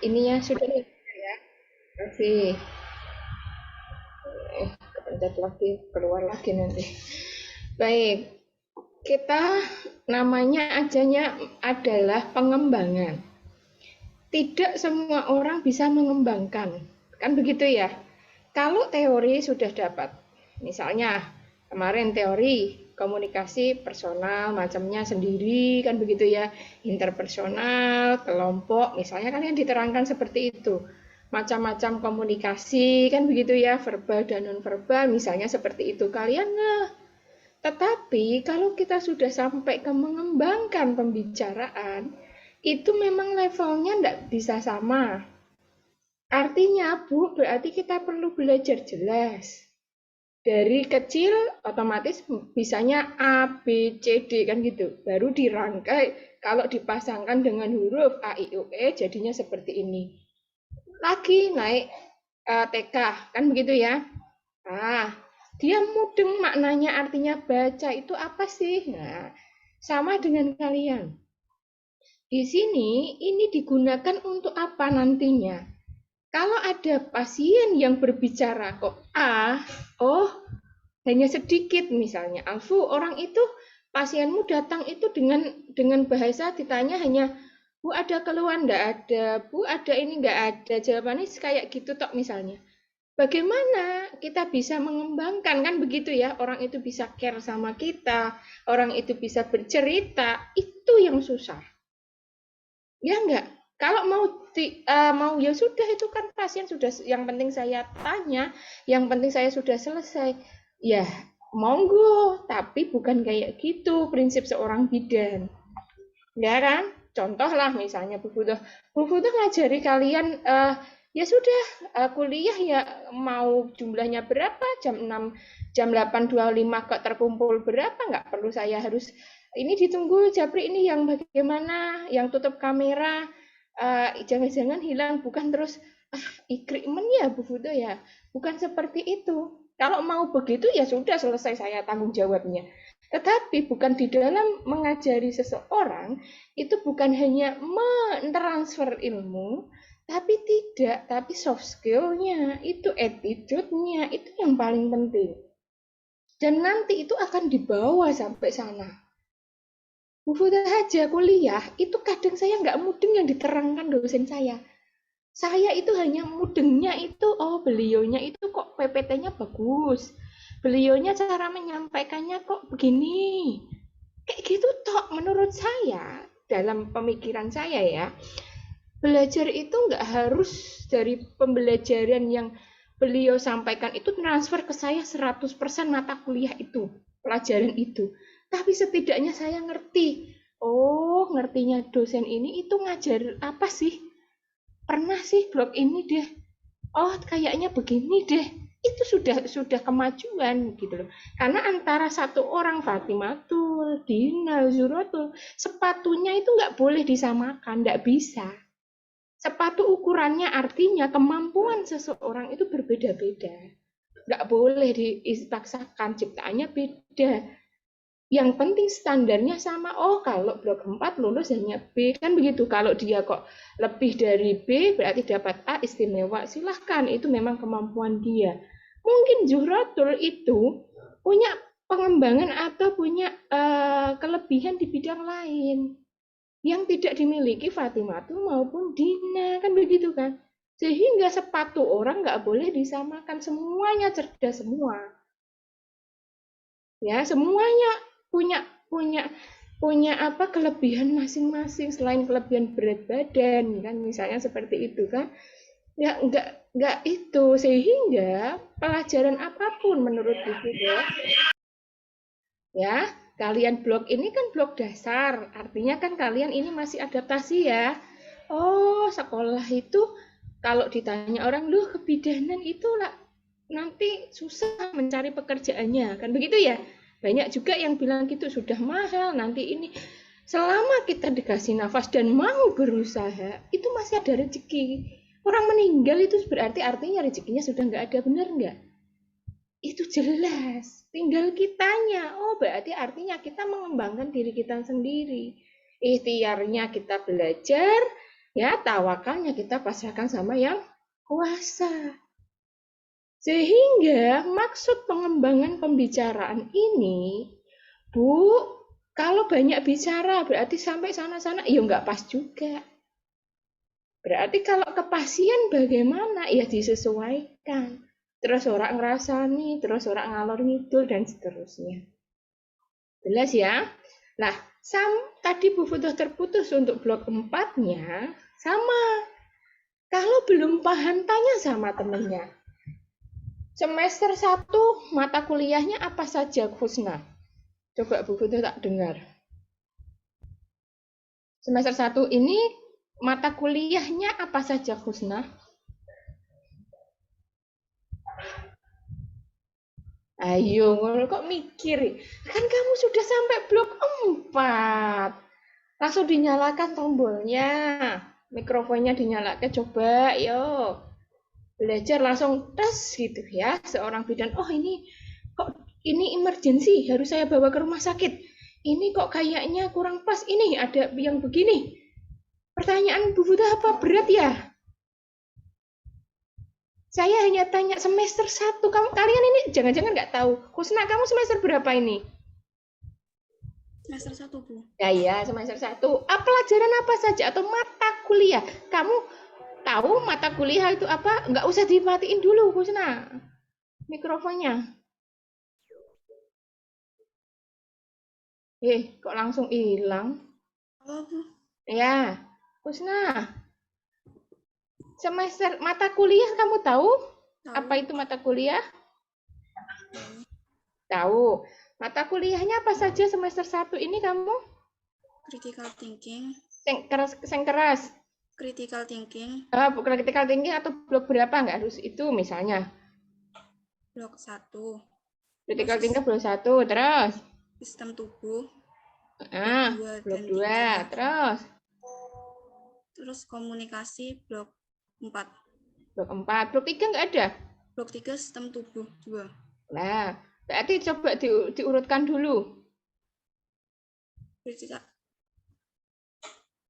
ininya sudah ya. Kasih. Kepencet lagi, keluar lagi nanti. Baik, kita namanya ajanya adalah pengembangan. Tidak semua orang bisa mengembangkan. Kan begitu ya? Kalau teori sudah dapat, misalnya kemarin teori komunikasi personal macamnya sendiri kan begitu ya, interpersonal, kelompok, misalnya kan yang diterangkan seperti itu. Macam-macam komunikasi kan begitu ya, verbal dan non verbal misalnya seperti itu. Kalian nah, tetapi kalau kita sudah sampai ke mengembangkan pembicaraan, itu memang levelnya tidak bisa sama. Artinya, Bu, berarti kita perlu belajar jelas. Dari kecil otomatis bisanya A, B, C, D kan gitu. Baru dirangkai kalau dipasangkan dengan huruf A, I, U, E jadinya seperti ini. Lagi naik TK kan begitu ya. Ah, dia mudeng maknanya artinya baca itu apa sih? Nah, sama dengan kalian. Di sini ini digunakan untuk apa nantinya? Kalau ada pasien yang berbicara kok oh hanya sedikit misalnya, Alfu orang itu pasienmu datang itu dengan bahasa ditanya hanya Bu ada keluhan enggak ada, Bu ada ini enggak ada, jawabannya kayak gitu tok misalnya. Bagaimana kita bisa mengembangkan kan begitu ya, orang itu bisa care sama kita, orang itu bisa bercerita, itu yang susah. Ya enggak. Kalau mau ya sudah itu kan pasien sudah yang penting saya tanya, yang penting saya sudah selesai. Ya, monggo, tapi bukan kayak gitu prinsip seorang bidan. Ya kan? Contoh lah misalnya Bu Futuh ngajari kalian ya sudah kuliah ya mau jumlahnya berapa jam 8.25 kok terkumpul berapa nggak perlu saya harus ini ditunggu Japri ini yang bagaimana yang tutup kamera jangan-jangan hilang bukan terus ikrimen ya Bu Fudo ya bukan seperti itu kalau mau begitu ya sudah selesai saya tanggung jawabnya tetapi bukan di dalam mengajari seseorang itu bukan hanya mentransfer ilmu tapi tidak tapi soft skill-nya itu attitude-nya itu yang paling penting dan nanti itu akan dibawa sampai sana. Bu Fuda aja kuliah, itu kadang saya nggak mudeng yang diterangkan dosen saya. Saya itu hanya mudengnya itu, oh beliaunya itu kok PPT-nya bagus. Beliaunya cara menyampaikannya kok begini. Kayak gitu toh menurut saya, dalam pemikiran saya ya, belajar itu nggak harus dari pembelajaran yang beliau sampaikan itu transfer ke saya 100% mata kuliah itu, pelajaran itu. Tapi setidaknya saya ngerti, oh ngertinya dosen ini itu ngajar apa sih? Pernah sih blog ini deh. Oh kayaknya begini deh. Itu sudah kemajuan gitu loh. Karena antara satu orang Fatimatul, Dina, Zuratul, sepatunya itu nggak boleh disamakan, nggak bisa. Sepatu ukurannya artinya kemampuan seseorang itu berbeda-beda. Nggak boleh dipaksakan, ciptaannya beda. Yang penting standarnya sama. Oh, kalau blok 4 lulus hanya B. Kan begitu. Kalau dia kok lebih dari B, berarti dapat A istimewa. Silahkan, itu memang kemampuan dia. Mungkin Zuhratul itu punya pengembangan atau punya kelebihan di bidang lain yang tidak dimiliki Fatimatu maupun Dina kan begitu kan sehingga sepatu orang nggak boleh disamakan semuanya cerdas semua ya semuanya punya punya punya apa kelebihan masing-masing selain kelebihan berat badan kan misalnya seperti itu kan ya nggak itu sehingga pelajaran apapun menurut buku ya kalian blok ini kan blok dasar artinya kan kalian ini masih adaptasi ya oh sekolah itu kalau ditanya orang lu kebidanan itu lah nanti susah mencari pekerjaannya kan begitu ya banyak juga yang bilang gitu sudah mahal nanti ini selama kita dikasih nafas dan mau berusaha itu masih ada rezeki orang meninggal itu berarti artinya rezekinya sudah nggak ada benar nggak itu jelas. Tinggal kitanya. Oh, berarti artinya kita mengembangkan diri kita sendiri. Ikhtiarnya kita belajar, Ya, tawakalnya kita pasrahkan sama yang kuasa. Sehingga maksud pengembangan pembicaraan ini, Bu, kalau banyak bicara berarti sampai sana-sana, ya nggak pas juga. Berarti kalau ke pasien bagaimana? Ya disesuaikan. Terus orang ngerasani, terus orang ngalor ngidul, dan seterusnya. Jelas ya? Nah, tadi Bu Futuh terputus untuk blok 4-nya, sama. Kalau belum paham, tanya sama temennya. Semester 1 mata kuliahnya apa saja, Husna? Coba Bu Futuh tak dengar. Semester 1 ini mata kuliahnya apa saja, Husna? Ayo, kok mikir? Kan kamu sudah sampai blok 4. Langsung dinyalakan tombolnya. Mikrofonnya dinyalakan, coba, yo. Belajar langsung tes gitu ya. Seorang bidan, oh ini emergency, harus saya bawa ke rumah sakit. Ini kok kayaknya kurang pas, ini ada yang begini. Pertanyaan Bu Futuh apa berat ya? Saya hanya tanya semester 1. Kalian ini jangan-jangan nggak tahu. Husna, kamu semester berapa ini? Semester 1, Bu. Ya, semester 1. Pelajaran apa saja atau mata kuliah? Kamu tahu mata kuliah itu apa? Nggak usah dimatiin dulu, Husna. Mikrofonnya. Kok langsung hilang? Halo, Bu. Ya, Husna. Semester mata kuliah kamu tahu? Apa itu mata kuliah? Tahu. Mata kuliahnya apa saja semester 1 ini kamu? Critical thinking. Seng keras. Critical thinking. Critical thinking atau blok berapa? Nggak harus itu misalnya. Blok 1. Critical thinking blok 1, terus? Sistem tubuh. Blok 2, terus? Terus komunikasi blok 4. Blok 4. Blok 3 nggak ada? Blok 3 sistem tubuh 2. Nah, berarti coba diurutkan dulu.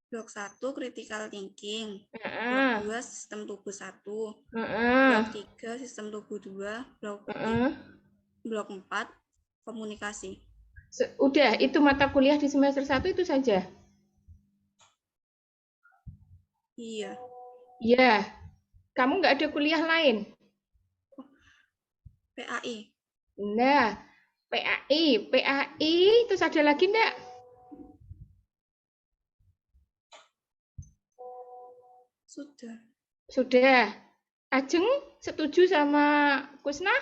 Blok 1 critical thinking. Blok 2 sistem tubuh 1. Blok 3 sistem tubuh 2. Blok 4 komunikasi. Udah, itu mata kuliah di semester 1 itu saja? Iya. Iya. Kamu nggak ada kuliah lain? PAI. Nah, PAI, terus ada lagi enggak? Sudah. Ajeng setuju sama Kusna?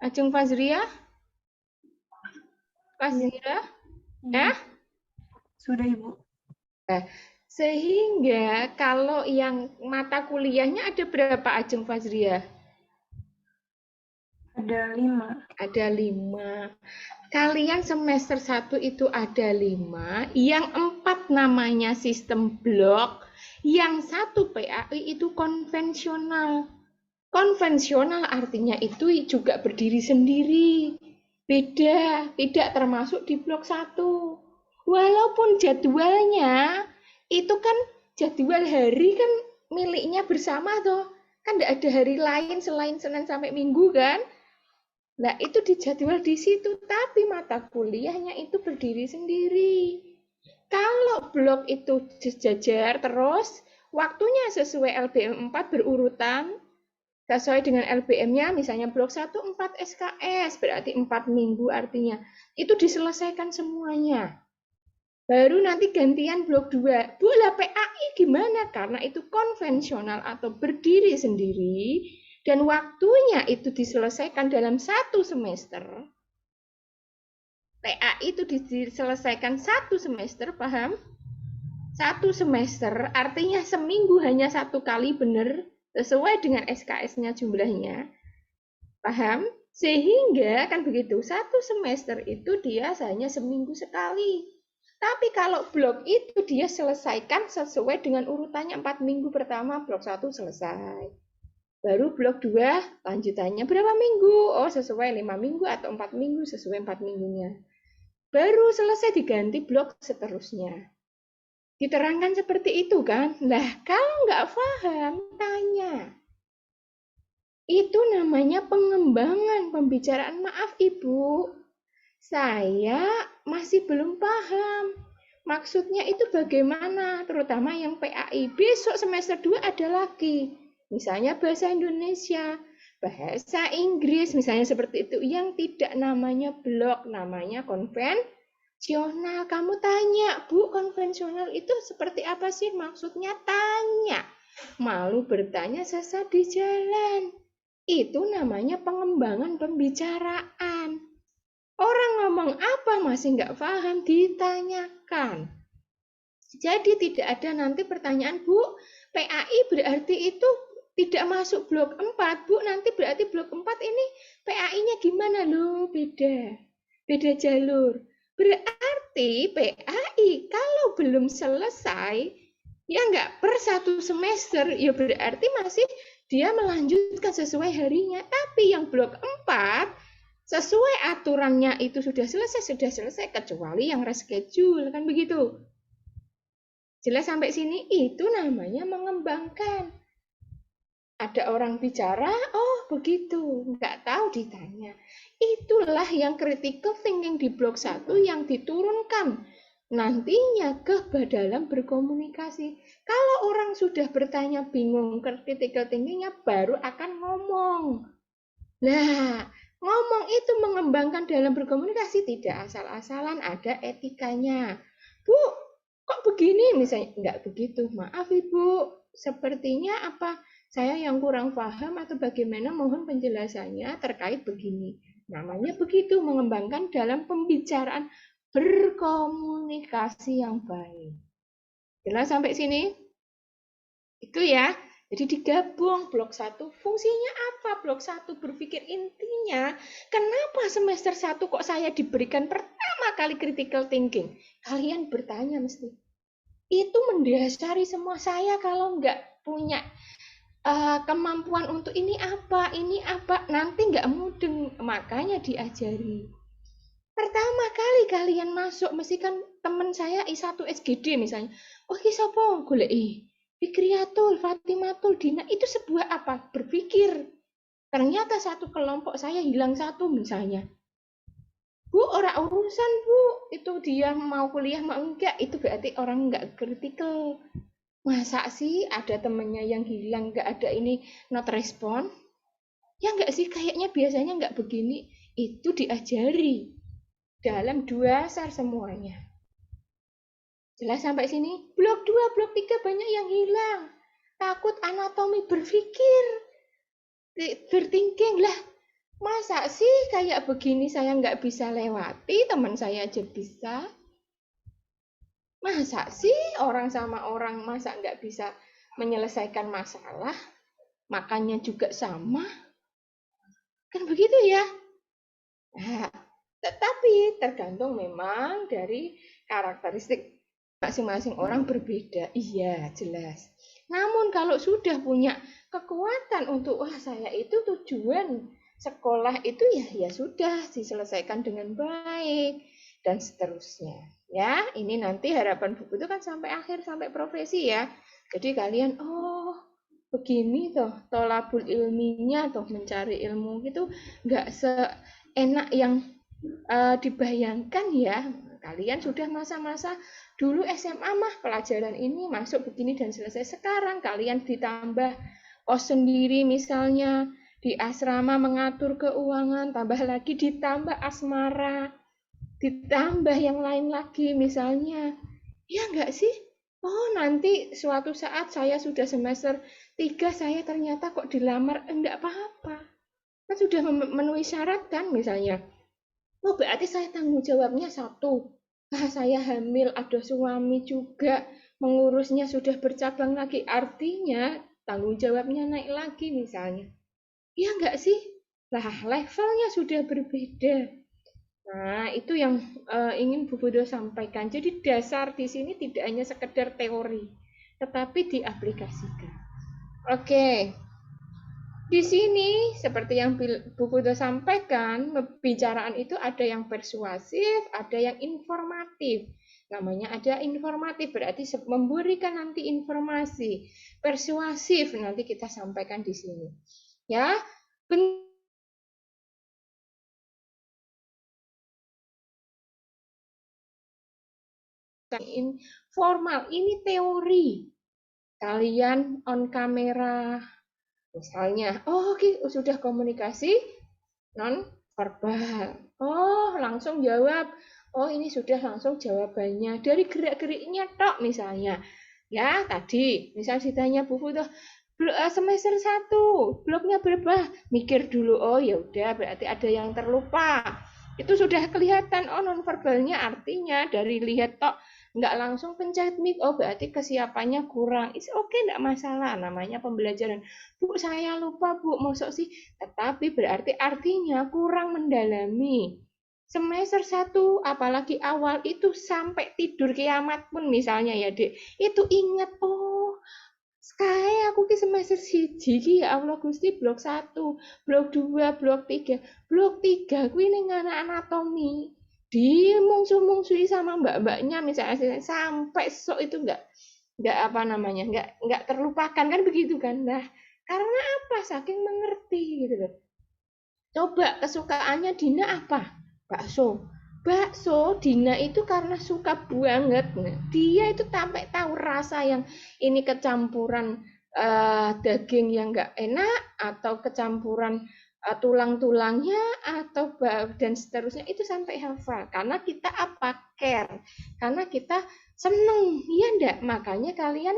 Ajeng Fazria? Fazria? Ya? Sudah, Ibu. Nah, sehingga kalau yang mata kuliahnya ada berapa, Ajeng Fazria? Ada 5. Ada 5. Kalian semester 1 itu ada 5, yang 4 namanya sistem blok, yang 1 PAI itu konvensional. Konvensional artinya itu juga berdiri sendiri. Beda, tidak termasuk di blok 1. Walaupun jadwalnya itu kan jadwal hari kan miliknya bersama toh. Kan tidak ada hari lain selain Senin sampai Minggu kan? Nah, itu dijadwal di situ, tapi mata kuliahnya itu berdiri sendiri. Kalau blok itu sejajar terus, waktunya sesuai LBM 4 berurutan, sesuai dengan LBM-nya, misalnya blok 1 4 SKS, berarti 4 minggu artinya. Itu diselesaikan semuanya. Baru nanti gantian blok 2. Bu, lah PAI gimana? Karena itu konvensional atau berdiri sendiri, dan waktunya itu diselesaikan dalam 1 semester. PAI itu diselesaikan 1 semester, paham? 1 semester artinya seminggu hanya 1 kali, benar? Sesuai dengan SKS-nya jumlahnya. Paham? Sehingga kan begitu, 1 semester itu dia hanya seminggu sekali. Tapi kalau blok itu dia selesaikan sesuai dengan urutannya, 4 minggu pertama blok 1 selesai. Baru blok 2 lanjutannya berapa minggu? Oh, sesuai 5 minggu atau 4 minggu, sesuai 4 minggunya. Baru selesai diganti blok seterusnya. Diterangkan seperti itu kan? Lah, kalau nggak paham, tanya. Itu namanya pengembangan pembicaraan. Maaf Ibu, saya masih belum paham. Maksudnya itu bagaimana? Terutama yang PAI. Besok semester 2 ada lagi. Misalnya bahasa Indonesia, bahasa Inggris, misalnya seperti itu. Yang tidak namanya blok, namanya konvensional. Kamu tanya, Bu, konvensional itu seperti apa sih? Maksudnya tanya. Malu bertanya sesat di jalan. Itu namanya pengembangan pembicaraan. Orang ngomong apa masih nggak paham, ditanyakan. Jadi tidak ada nanti pertanyaan, Bu, PAI berarti itu tidak masuk blok 4, Bu, nanti berarti blok 4 ini PAI-nya gimana? Loh, beda. Beda jalur. Berarti PAI kalau belum selesai, ya nggak per satu semester, ya berarti masih dia melanjutkan sesuai harinya. Tapi yang blok 4, sesuai aturannya itu sudah selesai, kecuali yang reschedule, kan begitu. Jelas sampai sini? Itu namanya mengembangkan. Ada orang bicara, oh begitu, nggak tahu ditanya. Itulah yang critical thinking di blok 1 yang diturunkan nantinya ke dalam berkomunikasi. Kalau orang sudah bertanya bingung critical thinkingnya, baru akan ngomong. Nah, ngomong itu mengembangkan dalam berkomunikasi, tidak asal-asalan, ada etikanya. Bu, kok begini misalnya? Enggak begitu, maaf Ibu, sepertinya apa saya yang kurang paham atau bagaimana, mohon penjelasannya terkait begini. Namanya begitu, mengembangkan dalam pembicaraan berkomunikasi yang baik. Jelas sampai sini? Itu ya. Jadi digabung blok 1 fungsinya apa? Blok 1 berpikir intinya, kenapa semester 1 kok saya diberikan pertama kali critical thinking? Kalian bertanya mesti. Itu mendasari semua. Saya kalau nggak punya kemampuan untuk ini apa, nanti nggak mudeng. Makanya diajari. Pertama kali kalian masuk, mesti kan teman saya I1 SGD misalnya. Oh, ki sapa goleki? Fikriatul, Fatimatul, Dina, itu sebuah apa? Berpikir. Ternyata satu kelompok saya hilang satu misalnya. Bu, orang urusan Bu, itu dia mau kuliah mau enggak, itu berarti orang enggak kritikal. Masa sih ada temennya yang hilang, enggak ada ini, not respond? Ya enggak sih, kayaknya biasanya enggak begini. Itu diajari dalam 2 dasar semuanya. Jelas sampai sini? Blok 2, blok 3 banyak yang hilang. Takut anatomi berpikir, berthinking. Lah, masa sih kayak begini saya nggak bisa lewati, teman saya aja bisa? Masa sih orang sama orang masa nggak bisa menyelesaikan masalah? Makannya juga sama? Kan begitu ya? Nah, tetapi tergantung memang dari karakteristik masing-masing orang berbeda. Iya, jelas. Namun kalau sudah punya kekuatan untuk wah saya itu tujuan sekolah itu ya sudah diselesaikan dengan baik dan seterusnya. Ya, ini nanti harapan buku itu kan sampai akhir, sampai profesi ya. Jadi kalian oh begini toh tolabul ilminya toh mencari ilmu gitu nggak seenak yang dibayangkan ya. Kalian sudah masa-masa dulu SMA mah pelajaran ini masuk begini dan selesai. Sekarang kalian ditambah kos sendiri misalnya, di asrama mengatur keuangan, tambah lagi ditambah asmara, ditambah yang lain lagi misalnya. Ya enggak sih? Oh nanti suatu saat saya sudah semester 3 saya ternyata kok dilamar, enggak apa-apa. Kan sudah memenuhi syarat kan misalnya. Oh berarti saya tanggung jawabnya satu. Saya hamil, ada suami juga, mengurusnya sudah bercabang lagi. Artinya tanggung jawabnya naik lagi misalnya. Ya enggak sih? Lah levelnya sudah berbeda. Nah, itu yang ingin Bu Budo sampaikan. Jadi dasar di sini tidak hanya sekedar teori, tetapi diaplikasikan. Oke. Di sini, seperti yang Bu Budo sampaikan, pembicaraan itu ada yang persuasif, ada yang informatif. Namanya ada informatif, berarti memberikan nanti informasi. Persuasif nanti kita sampaikan di sini. Ya, informal, ini teori. Kalian on kamera, misalnya, oke, sudah komunikasi non verbal. Oh, langsung jawab. Oh, ini sudah langsung jawabannya. Dari gerak-geriknya tok misalnya. Ya, tadi misal ditanya Bu Futuh, semester 1, bloknya berapa? Mikir dulu. Oh, ya udah, berarti ada yang terlupa. Itu sudah kelihatan. Oh, nonverbalnya artinya dari lihat tok nggak langsung pencet mic, oh berarti kesiapannya kurang. It's okay, nggak masalah, namanya pembelajaran. Bu, saya lupa Bu, masuk sih. Tetapi berarti artinya kurang mendalami. Semester 1, apalagi awal itu sampai tidur kiamat pun misalnya ya Dek, itu ingat, oh kayak aku ke semester 1 ya Allah Gusti, blok 1, blok 2, blok 3. Blok 3 kuwi ning anak anatomi dimungsu-mungsui sama mbak-mbaknya misalnya sampai sok itu nggak apa namanya nggak terlupakan kan begitu kan. Nah karena apa, saking mengerti gitu loh. Coba kesukaannya Dina apa? Bakso Dina itu karena suka banget. Nah, dia itu sampai tahu rasa yang ini kecampuran daging yang nggak enak atau kecampuran tulang-tulangnya atau dan seterusnya itu sampai hafal karena kita apa care, karena kita seneng, iya enggak? Makanya kalian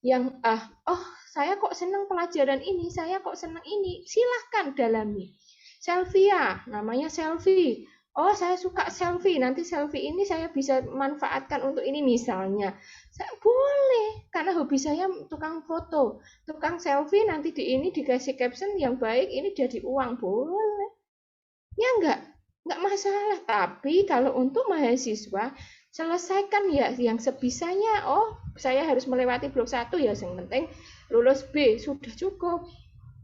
yang oh saya kok seneng pelajaran ini, saya kok seneng ini, silahkan dalami. Selvia, namanya selfie. Oh, saya suka selfie. Nanti selfie ini saya bisa manfaatkan untuk ini misalnya. Boleh, karena hobi saya tukang foto. Tukang selfie nanti di ini dikasih caption yang baik, ini jadi uang. Boleh. Ya enggak masalah. Tapi kalau untuk mahasiswa, selesaikan ya yang sebisanya. Oh, saya harus melewati blok 1 ya, yang penting lulus B, sudah cukup.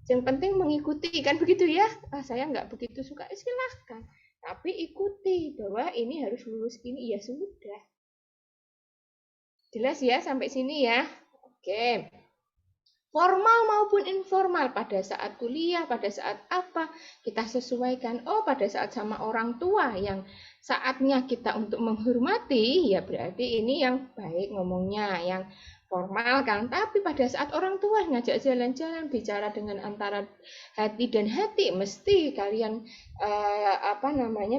Yang penting mengikuti, kan begitu ya. Saya nggak begitu suka, silahkan. Tapi ikuti bahwa ini harus lulus ini, ya sudah. Jelas ya sampai sini ya? Oke. Formal maupun informal, pada saat kuliah, pada saat apa, kita sesuaikan. Oh, pada saat sama orang tua yang saatnya kita untuk menghormati, ya berarti ini yang baik ngomongnya, yang formal kan. Tapi pada saat orang tua ngajak jalan-jalan, bicara dengan antara hati dan hati, mesti kalian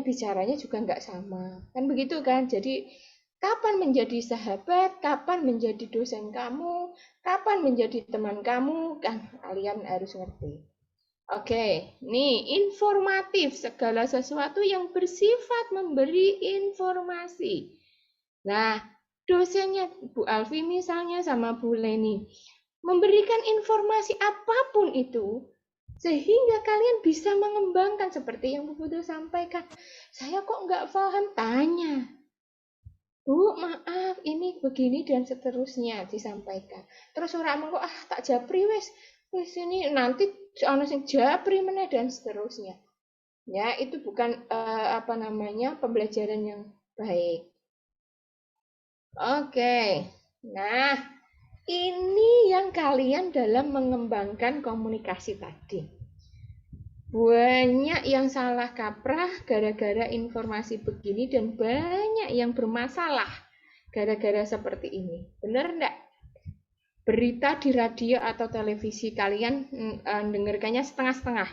bicaranya juga nggak sama, kan begitu kan. Jadi kapan menjadi sahabat, kapan menjadi dosen kamu, kapan menjadi teman kamu, kan kalian harus ngerti. Oke, nih informatif, segala sesuatu yang bersifat memberi informasi. Nah, dosennya Bu Alfi misalnya sama Bu Leni memberikan informasi apapun itu sehingga kalian bisa mengembangkan seperti yang Bu Putu sampaikan. Saya kok nggak paham, tanya. Bu, maaf, ini begini dan seterusnya disampaikan. Terus orang kok tak japri wes ini nanti ana sing japri meneh dan seterusnya. Ya, itu bukan pembelajaran yang baik. Oke. Nah, ini yang kalian dalam mengembangkan komunikasi tadi. Banyak yang salah kaprah gara-gara informasi begini dan banyak yang bermasalah gara-gara seperti ini. Benar enggak? Berita di radio atau televisi kalian dengarkannya setengah-setengah.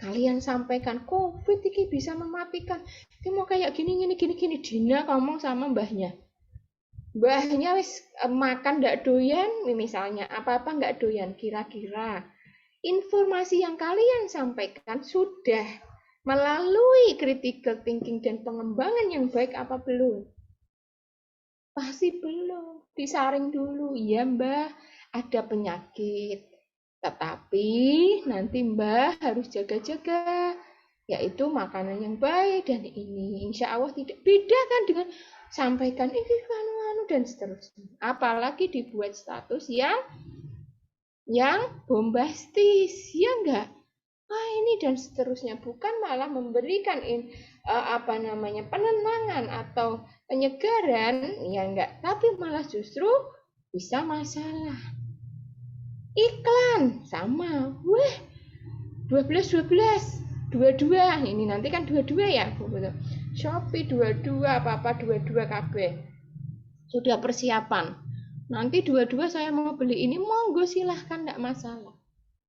Kalian sampaikan COVID ini bisa mematikan. Ini mau kayak gini. Dina ngomong sama mbahnya. Mbahnya wis makan enggak doyan, misalnya apa-apa enggak doyan, kira-kira informasi yang kalian sampaikan sudah melalui critical thinking dan pengembangan yang baik apa belum? Pasti belum. Disaring dulu. Ya Mbah, ada penyakit. Tetapi nanti Mbah harus jaga-jaga. Yaitu makanan yang baik dan ini. Insya Allah tidak beda kan dengan sampaikan ini dan seterusnya. Apalagi dibuat status yang bombastis, ya enggak? Ini dan seterusnya, bukan malah memberikan penenangan atau penyegaran, ya enggak, tapi malah justru bisa masalah. Iklan sama, 12 22, ini nanti kan 22 ya Bu. Shopee 22 apa-apa 22 KB. Sudah persiapan. Nanti 22 saya mau beli ini, monggo silahkan, enggak masalah.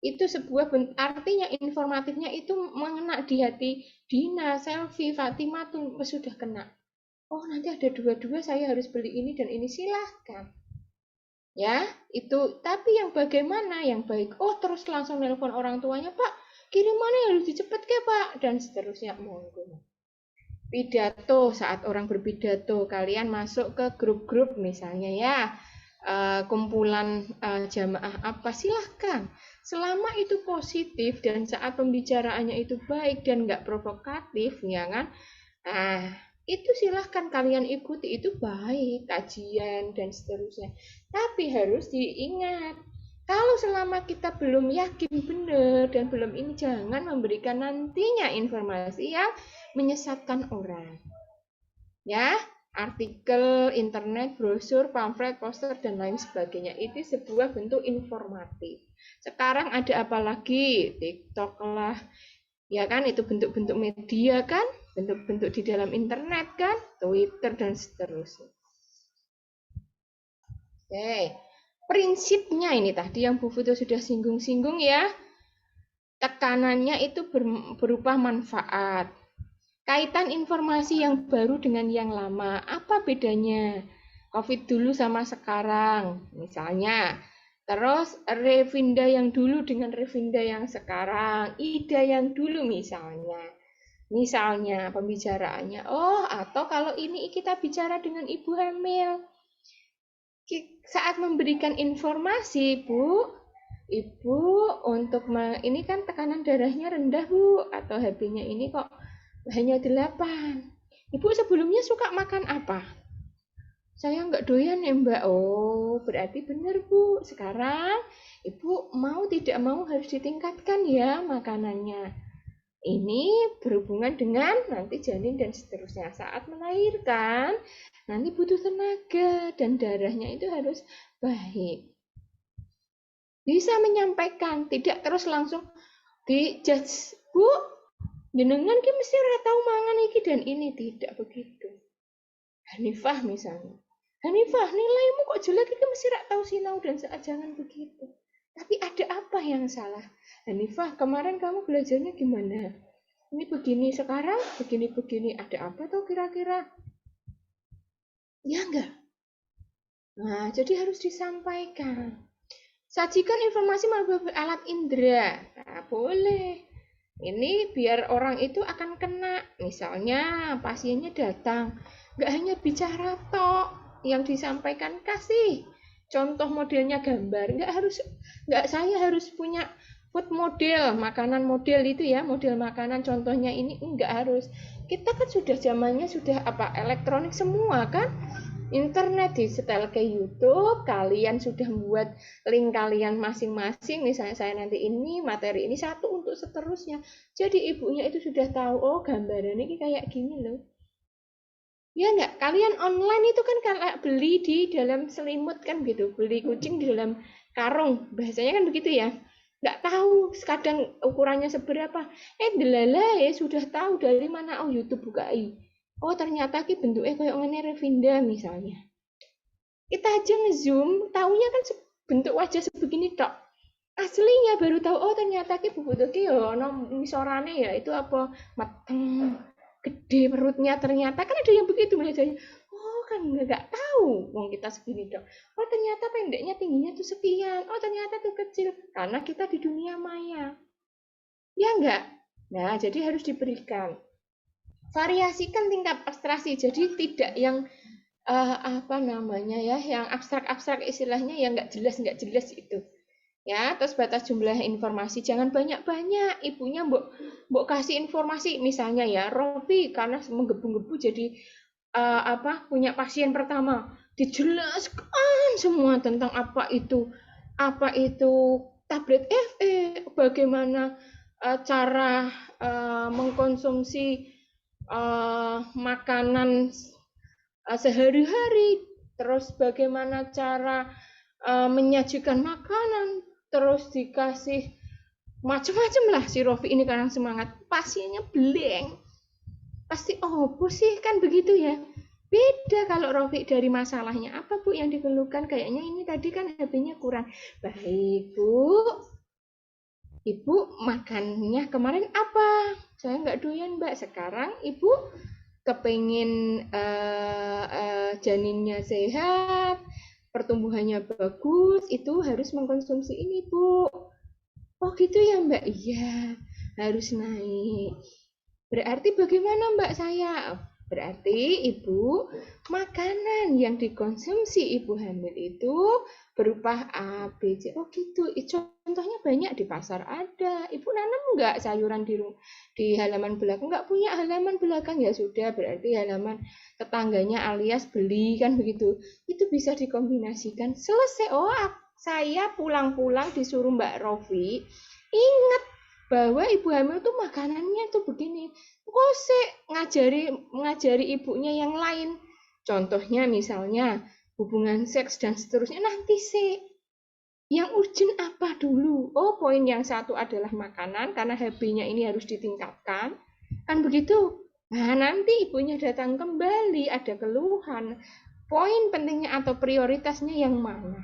Itu sebuah artinya informatifnya itu mengena di hati Dina, Selfie, Fatimah tuh sudah kena. Oh, nanti ada 22 saya harus beli ini dan ini, silahkan. Ya, itu. Tapi yang bagaimana yang baik? Oh, terus langsung nelpon orang tuanya, Pak, kirimannya harus dicepet ke Pak, dan seterusnya. Monggo. Pidato, saat orang berpidato, kalian masuk ke grup-grup misalnya ya, kumpulan jamaah apa, silahkan. Selama itu positif dan saat pembicaraannya itu baik dan nggak provokatif, ya kan? Itu silahkan kalian ikuti, itu baik, kajian dan seterusnya. Tapi harus diingat, kalau selama kita belum yakin benar dan belum ini, jangan memberikan nantinya informasi yang menyesatkan orang. Ya, artikel, internet, brosur, pamflet, poster, dan lain sebagainya. Itu sebuah bentuk informatif. Sekarang ada apa lagi? TikTok lah. Ya kan, itu bentuk-bentuk media kan? Bentuk-bentuk di dalam internet kan? Twitter, dan seterusnya. Oke. Prinsipnya ini tadi yang Bu Futo sudah singgung-singgung ya. Tekanannya itu berupa manfaat. Kaitan informasi yang baru dengan yang lama, apa bedanya? COVID dulu sama sekarang, misalnya. Terus Revinda yang dulu dengan Revinda yang sekarang, Ida yang dulu misalnya. Misalnya pembicaraannya, oh atau kalau ini kita bicara dengan ibu hamil. Saat memberikan informasi, Bu, Ibu untuk ini kan tekanan darahnya rendah, Bu, atau HB-nya ini kok hanya 8. Ibu sebelumnya suka makan apa? Saya nggak doyan ya, Mbak. Oh, berarti benar, Bu. Sekarang Ibu mau tidak mau harus ditingkatkan ya makanannya. Ini berhubungan dengan nanti janin dan seterusnya. Saat melahirkan, nanti butuh tenaga dan darahnya itu harus baik. Bisa menyampaikan, tidak terus langsung dijudge, Bu, jenengan ki mesti ora tau mangan iki dan ini, tidak begitu. Hanifah misalnya. Hanifah, nilaimu kok jelek, iki mesti ora tau sinau dan jangan begitu. Tapi ada apa yang salah? Hanifah, kemarin kamu belajarnya gimana? Ini begini, sekarang begini-begini. Ada apa tuh kira-kira? Ya enggak? Nah, jadi harus disampaikan. Sajikan informasi melalui alat indera. Nah, boleh. Ini biar orang itu akan kena. Misalnya pasiennya datang, nggak hanya bicara tok, yang disampaikan kasih contoh modelnya gambar. Nggak saya harus punya food model, makanan model itu ya, model makanan contohnya ini, nggak harus. Kita kan sudah zamannya sudah elektronik semua kan. Internet di setel ke YouTube, kalian sudah membuat link kalian masing-masing, misalnya saya nanti ini materi ini satu untuk seterusnya. Jadi ibunya itu sudah tahu, oh gambaran ini kayak gini loh. Ya enggak, kalian online itu kan kayak beli di dalam selimut kan gitu, beli kucing di dalam karung, bahasanya kan begitu ya. Enggak tahu kadang ukurannya seberapa. Delala ya sudah tahu dari mana, oh YouTube bukai. Oh ternyata ki bentuknya kayak ngene Revinda misalnya. Kita aja nge-zoom, taunya kan bentuk wajah sebegini tok. Aslinya baru tahu, oh ternyata ki bubutuh ki yo ono misorane ya, itu apa mateng, gede perutnya, ternyata kan ada yang begitu belajarnya. Oh kan nggak tahu, wong kita segini tok. Oh ternyata pendeknya tingginya tuh sekian. Oh ternyata tuh kecil, karena kita di dunia maya. Ya enggak? Nah, jadi harus diberikan. Variasikan tingkat abstraksi, jadi tidak yang yang abstrak-abstrak istilahnya yang nggak jelas itu. Ya, terus batas jumlah informasi jangan banyak-banyak. Ibunya mbok kasih informasi misalnya ya, Robi karena menggebu-gebu jadi punya pasien pertama, dijelaskan semua tentang apa itu tablet FE, bagaimana cara mengkonsumsi makanan sehari-hari, terus bagaimana cara menyajikan makanan, terus dikasih macam-macam lah. Si Rofi ini kadang semangat, pasiennya blank, pasti bu sih, kan begitu ya. Beda kalau Rofi dari masalahnya. Apa Bu yang dikeluhkan? Kayaknya ini tadi kan HP-nya kurang. Baik Bu, Ibu makannya kemarin apa? Saya nggak doyan Mbak. Sekarang Ibu kepengen janinnya sehat, pertumbuhannya bagus, itu harus mengkonsumsi ini Bu. Oh gitu ya Mbak? Iya, harus naik. Berarti bagaimana Mbak saya? Berarti Ibu, makanan yang dikonsumsi Ibu hamil itu berupa A, B, C. Oh gitu. Contohnya banyak di pasar ada. Ibu nanam enggak sayuran di halaman belakang? Enggak punya halaman belakang, ya sudah, berarti halaman tetangganya alias beli, kan begitu. Itu bisa dikombinasikan. Selesai. Oh, saya pulang-pulang disuruh Mbak Rofi, ingat bahwa ibu hamil tuh makanannya tuh begini. Kok sih ngajari ibunya yang lain? Contohnya misalnya hubungan seks dan seterusnya, nanti sih. Yang urgent apa dulu? Oh, poin yang satu adalah makanan, karena HB-nya ini harus ditingkatkan. Kan begitu? Nah, nanti ibunya datang kembali, ada keluhan. Poin pentingnya atau prioritasnya yang mana?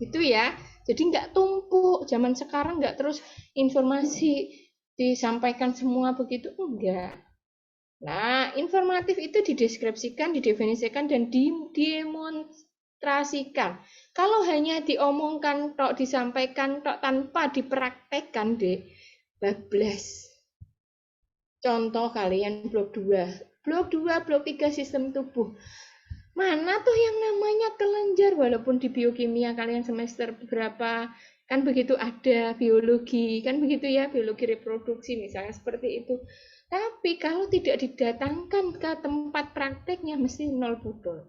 Gitu ya. Jadi nggak tumpuk. Zaman sekarang nggak terus informasi disampaikan semua begitu, enggak. Nah, informatif itu dideskripsikan, didefinisikan, dan didemonstrasikan. Kalau hanya diomongkan, tok, disampaikan, tok, tanpa dipraktekkan, bablas. Contoh kalian blok 2. Blok 2, blok 3 sistem tubuh. Mana tuh yang namanya kelenjar, walaupun di biokimia kalian semester berapa, kan begitu ada biologi, kan begitu ya, biologi reproduksi misalnya seperti itu. Tapi kalau tidak didatangkan ke tempat prakteknya mesti nol budol.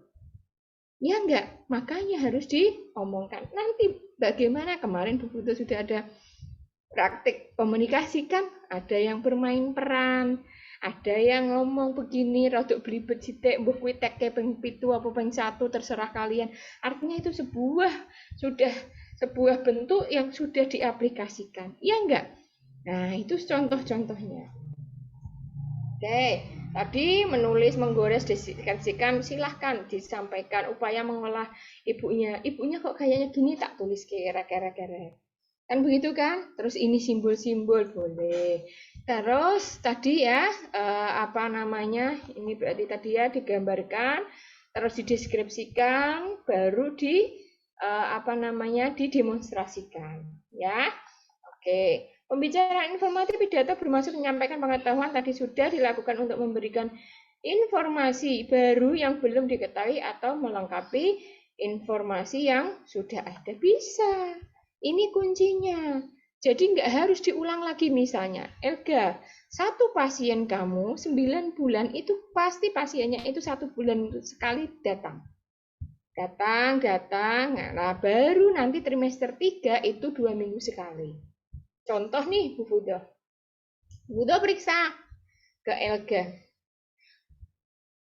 Ya enggak, makanya harus diomongkan. Nanti bagaimana, kemarin Bu Putu sudah ada praktik komunikasi kan, ada yang bermain peran, ada yang ngomong begini, rodok belibet sitik, mbok kuwi teke ping 7 apa ping 1 terserah kalian. Artinya itu sudah sebuah bentuk yang sudah diaplikasikan. Iya enggak? Nah, itu contoh-contohnya. Oke, tadi menulis, menggores, deskripsikan, silahkan disampaikan upaya mengolah ibunya. Ibunya kok kayaknya gini, tak tulis kira-kira. Kan begitu kan? Terus ini simbol-simbol boleh. Terus tadi ya ini berarti tadi ya digambarkan, terus dideskripsikan, baru didemonstrasikan ya. Oke. Pembicaraan informatif pidato bermaksud menyampaikan pengetahuan tadi sudah dilakukan untuk memberikan informasi baru yang belum diketahui atau melengkapi informasi yang sudah ada. Bisa. Ini kuncinya. Jadi nggak harus diulang lagi misalnya. Elga, satu pasien kamu 9 bulan itu pasti pasiennya itu 1 bulan sekali datang. Nah, baru nanti trimester 3 itu 2 minggu sekali. Contoh nih Bu Fudo. Bu Fudo periksa ke Elga.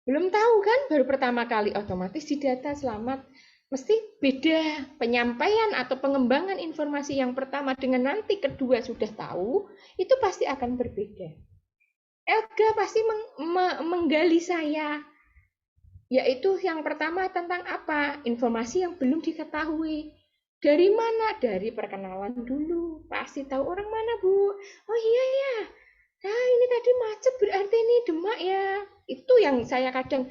Belum tahu kan, baru pertama kali, otomatis di data selamat. Mesti beda penyampaian atau pengembangan informasi yang pertama dengan nanti kedua sudah tahu, itu pasti akan berbeda. Elga pasti menggali saya, yaitu yang pertama tentang apa? Informasi yang belum diketahui. Dari mana? Dari perkenalan dulu. Pasti tahu orang mana, Bu? Oh iya ya. Nah, ini tadi macet berarti ini demak ya. Itu yang saya kadang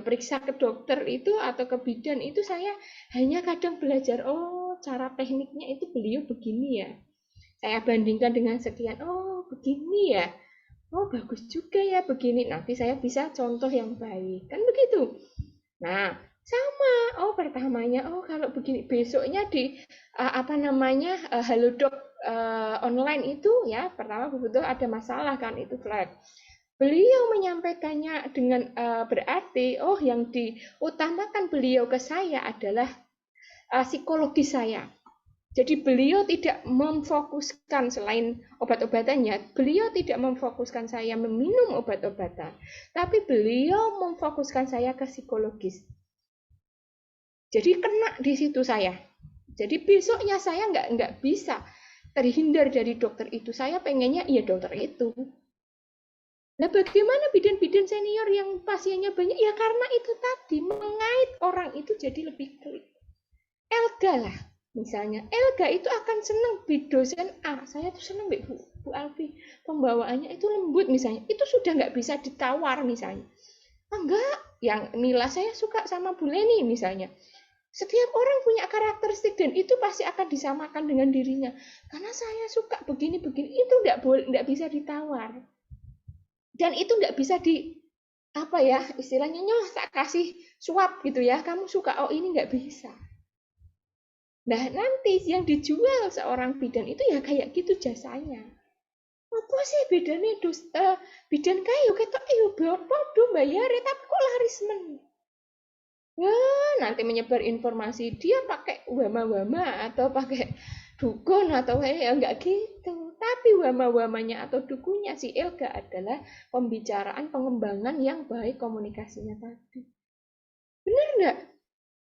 periksa ke dokter itu atau ke bidan itu, saya hanya kadang belajar, oh cara tekniknya itu beliau begini ya. Saya bandingkan dengan sekian, oh begini ya. Oh bagus juga ya begini. Nanti saya bisa contoh yang baik. Kan begitu. Nah, sama. Oh pertamanya, oh kalau begini, besoknya di Halodoc online itu ya, pertama betul ada masalah kan, itu flag. Beliau menyampaikannya dengan berarti, oh yang diutamakan beliau ke saya adalah psikologi saya. Jadi beliau tidak memfokuskan selain obat-obatannya, beliau tidak memfokuskan saya meminum obat-obatan, tapi beliau memfokuskan saya ke psikologis. Jadi kena di situ saya. Jadi besoknya saya nggak bisa terhindar dari dokter itu. Saya pengennya iya dokter itu. Nah, bagaimana bidan-bidan senior yang pasiennya banyak? Ya karena itu tadi, mengait orang itu jadi lebih klik. Elga lah, misalnya. Elga itu akan senang dosen A. Saya tuh senang Bu Alfi. Pembawaannya itu lembut misalnya. Itu sudah nggak bisa ditawar misalnya. Enggak, yang Mila saya suka sama Bu Leni misalnya. Setiap orang punya karakteristik dan itu pasti akan disamakan dengan dirinya. Karena saya suka begini-begini, itu nggak bisa ditawar. Dan itu nggak bisa apa ya istilahnya tak kasih suap gitu ya, kamu suka ini nggak bisa. Nah nanti yang dijual seorang bidan itu ya kayak gitu jasanya. Apa sih bedanya bidan kayu ketok podo bayar tapi kok laris men. Nanti menyebar informasi dia pakai wama-wama atau pakai dukun atau ya nggak gitu. Tapi wama-wamanya atau dukunnya si Elga adalah pembicaraan pengembangan yang baik komunikasinya tadi. Benar nggak?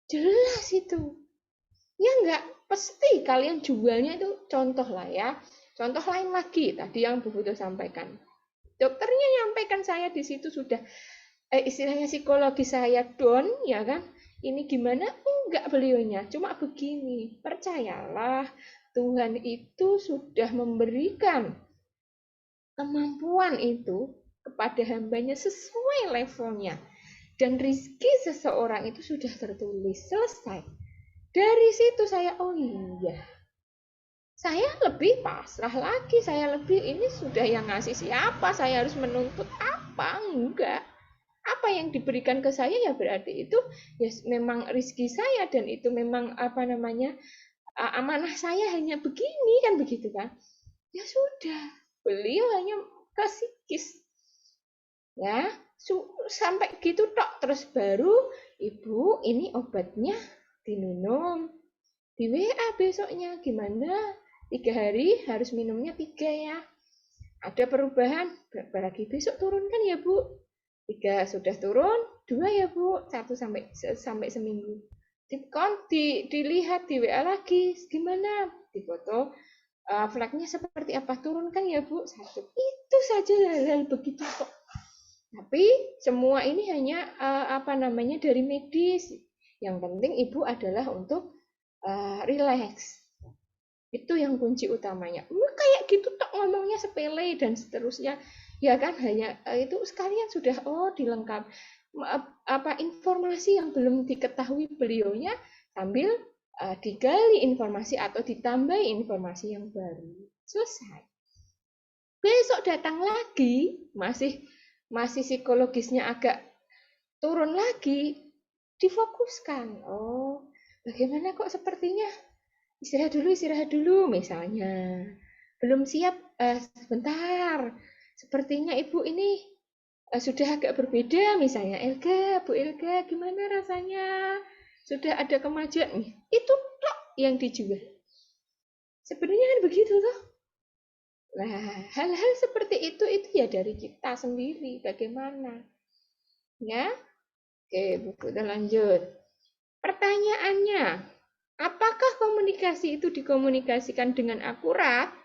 Jelas itu. Ya nggak, pasti kalian jualnya itu contoh lah ya. Contoh lain lagi tadi yang Bu Putu sampaikan. Dokternya nyampaikan saya di situ sudah istilahnya psikologi saya down ya kan. Ini gimana? Enggak beliaunya, cuma begini. Percayalah, Tuhan itu sudah memberikan kemampuan itu kepada hambanya sesuai levelnya. Dan rizki seseorang itu sudah tertulis, selesai. Dari situ saya, oh iya. Saya lebih pasrah lagi, saya lebih ini sudah yang ngasih siapa, saya harus menuntut apa? Enggak. Apa yang diberikan ke saya ya berarti itu ya memang rizki saya dan itu memang apa namanya amanah saya hanya begini kan begitu kan ya sudah beliau hanya kasih kis ya sampai gitu tok terus baru ibu ini obatnya diminum di WA besoknya gimana 3 hari harus minumnya 3 ya ada perubahan berarti besok turunkan ya Bu 3 sudah turun, 2 ya Bu, 1 sampai seminggu. Dilihat di WA lagi, gimana? Di foto flagnya seperti apa turunkan ya Bu, 1. Itu saja hal-hal begitu kok. Tapi semua ini hanya apa namanya dari medis. Yang penting Ibu adalah untuk relax. Itu yang kunci utamanya. Kayak gitu tok ngomongnya sepele dan seterusnya. Ya kan hanya itu sekalian sudah dilengkap apa informasi yang belum diketahui beliaunya sambil digali informasi atau ditambahi informasi yang baru. Selesai. Besok datang lagi masih psikologisnya agak turun lagi, difokuskan. Oh, bagaimana kok sepertinya istirahat dulu misalnya. Belum siap, sebentar. Sepertinya Ibu ini sudah agak berbeda misalnya. Elga, Bu Elga, gimana rasanya? Sudah ada kemajuan nih. Itu tok yang dijual. Sebenarnya kan begitu toh. Nah, hal-hal seperti itu ya dari kita sendiri. Bagaimana? Ya? Oke, Bu, kita lanjut. Pertanyaannya, apakah komunikasi itu dikomunikasikan dengan akurat?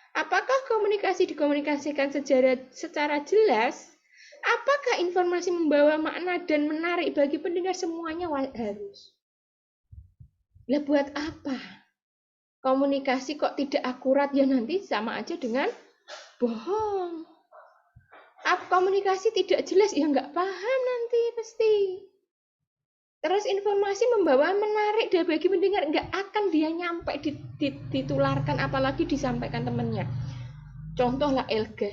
Apakah komunikasi dikomunikasikan secara jelas? Apakah informasi membawa makna dan menarik bagi pendengar semuanya harus? Lah buat apa? Komunikasi kok tidak akurat ya nanti sama aja dengan bohong. Komunikasi tidak jelas ya nggak paham nanti pasti. Terus informasi membawa menarik dan bagi pendengar nggak akan dia nyampe ditularkan apalagi disampaikan temannya. Contoh lah Elga.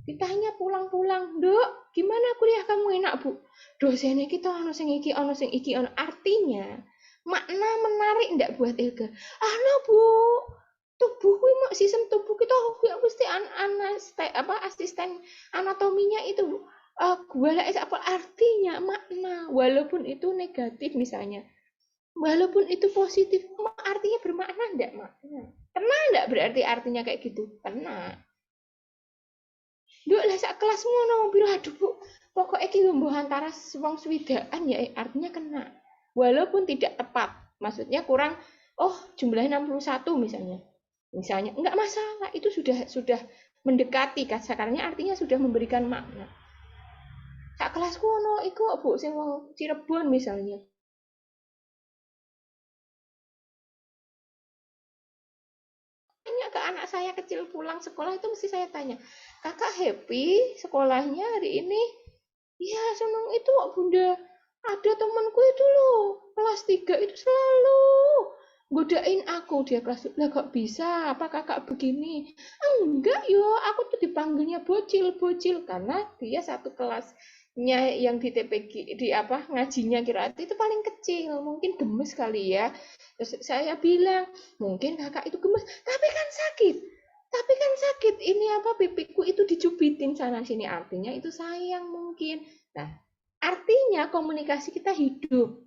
Ditanya pulang-pulang, "Dok, gimana kuliah kamu enak, Bu?" Dosennya kita ono sing iki, ono sing iki, ono artinya makna menarik ndak buat Elga? Bu, tubuh kuwi mak sistem tubuh kita kuwi mesti asisten anatominya itu gua lah apa artinya makna walaupun itu negatif misalnya Walaupun itu positif, artinya bermakna enggak, Mak? Kena enggak berarti artinya kayak gitu? Kena. Nduk lah sak kelas ngono piro aduh Bu. Pokoknya iki mbuh antara wong swidaan ya artinya kena. Walaupun tidak tepat. Maksudnya kurang jumlahnya 61 misalnya. Misalnya enggak masalah, itu sudah mendekati kasarannya artinya sudah memberikan makna. Sak kelas ngono iku Bu sing wong Cirebon misalnya. Tanya ke anak saya kecil pulang sekolah itu mesti saya tanya, kakak happy sekolahnya hari ini? Iya seneng itu Bunda, ada temanku itu loh kelas 3 itu selalu godain aku, dia kelas lah kok bisa, apa kakak begini? Enggak yo, aku tuh dipanggilnya bocil karena dia satu kelasnya yang di TPG di apa ngajinya kira itu paling kecil, mungkin gemes kali ya. Terus saya bilang mungkin kakak itu gemes, tapi kan sakit ini apa pipiku itu dicubitin sana sini, artinya itu sayang mungkin. Nah artinya komunikasi kita hidup.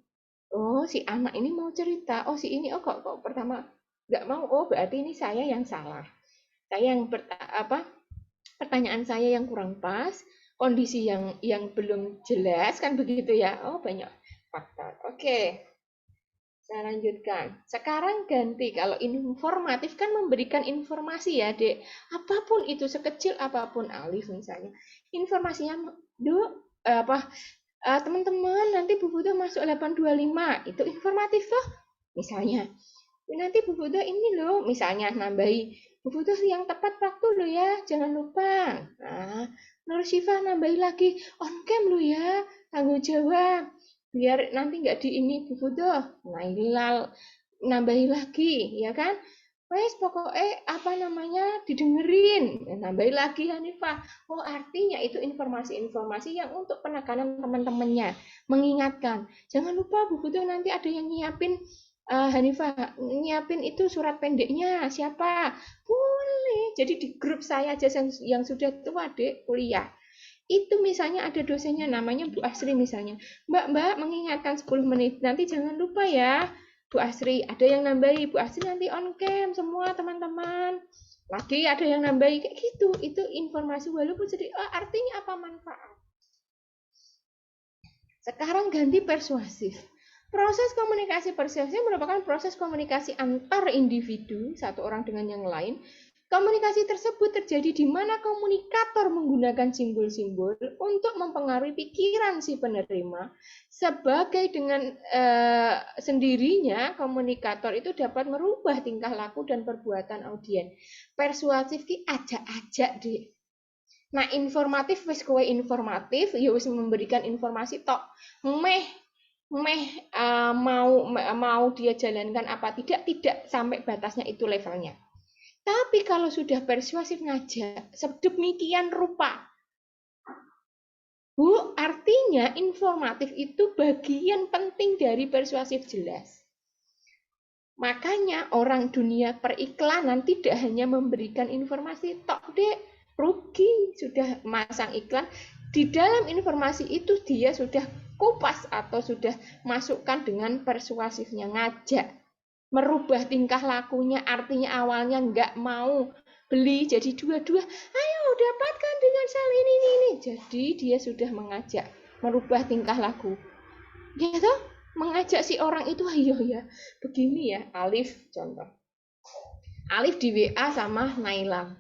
Oh si anak ini mau cerita, oh si ini kok pertama nggak mau, oh berarti ini saya yang salah, saya yang pertanyaan saya yang kurang pas, kondisi yang belum jelas kan begitu ya. Oh banyak faktor. Oke. Saya lanjutkan. Sekarang ganti, kalau informatif kan memberikan informasi ya, Dek. Apapun itu, sekecil apapun, Alif misalnya. Informasinya, teman-teman, nanti Bu Budo masuk 825. Itu informatif toh. Misalnya, nanti Bu Budo ini loh, misalnya nambahi, Bu Budo yang tepat waktu loh ya, jangan lupa. Nah, Nur Syifa nambahi lagi, on cam loh ya, tanggung jawab. Biar nanti nggak di ini Bu Budo, Nailal nambahi lagi, ya kan? Wes pokoknya apa namanya didengerin, nambahi lagi Hanifah. Oh artinya itu informasi-informasi yang untuk penekanan teman-temannya, mengingatkan. Jangan lupa Bu Budo nanti ada yang nyiapin Hanifah, nyiapin itu surat pendeknya siapa? Boleh. Jadi di grup saya aja yang sudah tua Dek kuliah. Itu misalnya ada dosennya namanya Bu Asri misalnya. Mbak mengingatkan 10 menit. Nanti jangan lupa ya. Bu Asri, ada yang nambahi. Bu Asri nanti on cam semua teman-teman. Lagi ada yang nambahi kayak gitu. Itu informasi walaupun sedikit. Artinya apa manfaat? Sekarang ganti persuasif. Proses komunikasi persuasif merupakan proses komunikasi antar individu, satu orang dengan yang lain. Komunikasi tersebut terjadi di mana komunikator menggunakan simbol-simbol untuk mempengaruhi pikiran si penerima. Sebagai dengan sendirinya, komunikator itu dapat merubah tingkah laku dan perbuatan audiens. Persuasif ki ajak-ajak deh. Nah, informatif wis kowe informatif, ya wis memberikan informasi tok. Mau dia jalankan apa tidak sampai batasnya itu levelnya. Tapi kalau sudah persuasif ngajak, sedemikian rupa. Bu, artinya informatif itu bagian penting dari persuasif jelas. Makanya orang dunia periklanan tidak hanya memberikan informasi tok, Dek. Rugi sudah masang iklan. Di dalam informasi itu dia sudah kupas atau sudah masukkan dengan persuasifnya, ngajak. Merubah tingkah lakunya, artinya awalnya nggak mau beli jadi dua-dua, ayo dapatkan dengan sel ini. Jadi dia sudah mengajak, merubah tingkah laku. Gitu, mengajak si orang itu, ayo ya, begini ya, Alif contoh. Alif di WA sama Naila.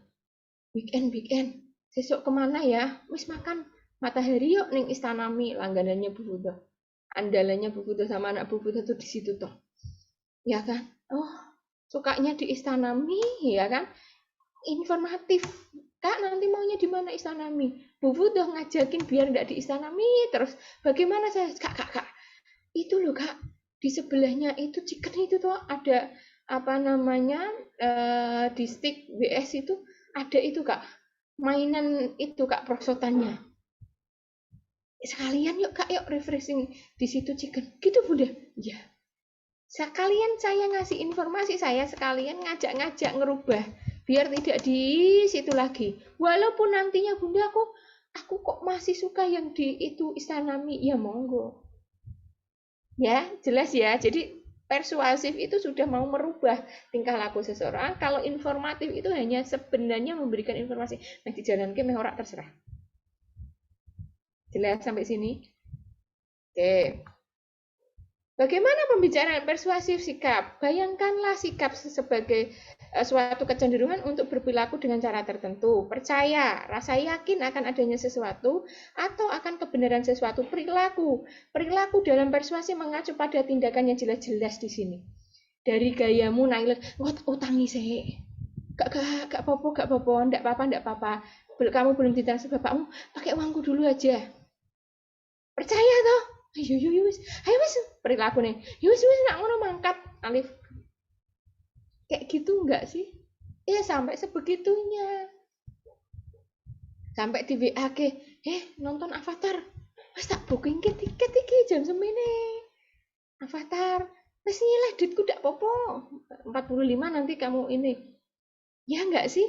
Weekend, besok kemana ya? Wis makan matahari yuk ning Istanami, langganannya Bu Budo. Andalannya Bu Budo sama anak Bu Budo tuh di situ toh. Ya kan? Oh, sukanya di Istanami, ya kan? Informatif. Kak, nanti maunya di mana Istanami? Bu udah ngajakin biar nggak di Istanami terus. Bagaimana saya? Kak. Itu loh, Kak. Di sebelahnya itu chicken itu tuh ada apa namanya? Di stick WS itu ada itu, Kak. Mainan itu, Kak, prosotannya. Sekalian yuk, Kak, yuk refreshing di situ chicken. Gitu, Bunda. Ya. Sekalian saya ngasih informasi, saya sekalian ngajak ngerubah biar tidak di situ lagi. Walaupun nantinya Bunda aku kok masih suka yang di itu Istanami, ya monggo. Ya, jelas ya. Jadi persuasif itu sudah mau merubah tingkah laku seseorang, kalau informatif itu hanya sebenarnya memberikan informasi. Nah, di jalan ke ora terserah. Jelas sampai sini? Oke. Bagaimana pembicaraan persuasif sikap? Bayangkanlah sikap sebagai suatu kecenderungan untuk berperilaku dengan cara tertentu. Percaya, rasa yakin akan adanya sesuatu atau akan kebenaran sesuatu. Perilaku. Perilaku dalam persuasi mengacu pada tindakan yang jelas-jelas di sini. Dari gayamu naik, utangi sih. Gak apa-apa, ndak apa-apa. Kamu belum ditransfer bapakmu, pakai uangku dulu aja. Percaya toh? Ayo wis perilaku nih. Wis nak ngono mangkat Alif. Kayak gitu enggak sih? Ya sampai sebegitunya. Sampai di WA ke, nonton Avatar. Wis tak booking ke tiket iki jam semene. Avatar. Wis nyileh duitku ndak popo. 45 nanti kamu ini. Ya enggak sih?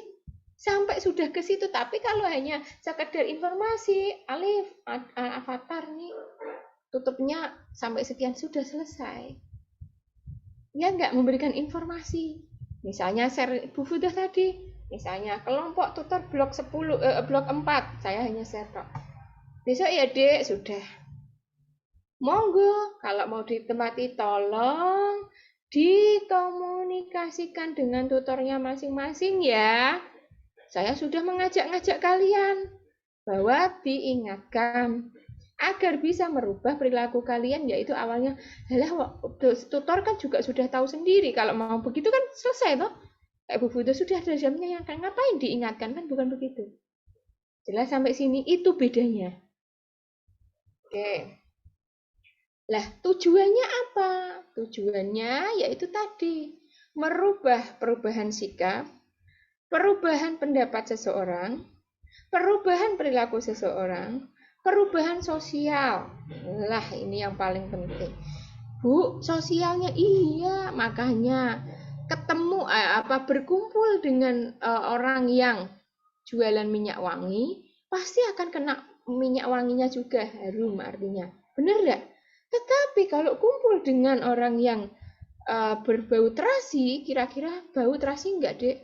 Sampai sudah ke situ, tapi kalau hanya sekedar informasi, Alif, Avatar nih tutupnya sampai sekian sudah selesai. Ya nggak memberikan informasi. Misalnya share Bu Fudah tadi, misalnya kelompok tutor blok 10 blok 4, saya hanya share tok. Besok ya Dek, sudah. Monggo, kalau mau ditemati tolong dikomunikasikan dengan tutornya masing-masing ya. Saya sudah mengajak-ngajak kalian bahwa diingatkan agar bisa merubah perilaku kalian, yaitu awalnya tutor kan juga sudah tahu sendiri kalau mau begitu kan selesai toh. Kayak Bu Fudah sudah ada jamnya, yang kan ngapain diingatkan, kan bukan begitu. Jelas sampai sini? Itu bedanya. Oke. Lah tujuannya apa? Tujuannya yaitu tadi merubah perubahan sikap, perubahan pendapat seseorang, perubahan perilaku seseorang, perubahan sosial. Lah ini yang paling penting. Bu, sosialnya iya, makanya ketemu berkumpul dengan orang yang jualan minyak wangi, pasti akan kena minyak wanginya juga, harum artinya. Benar enggak? Tetapi kalau kumpul dengan orang yang berbau terasi, kira-kira bau terasi enggak, Dek?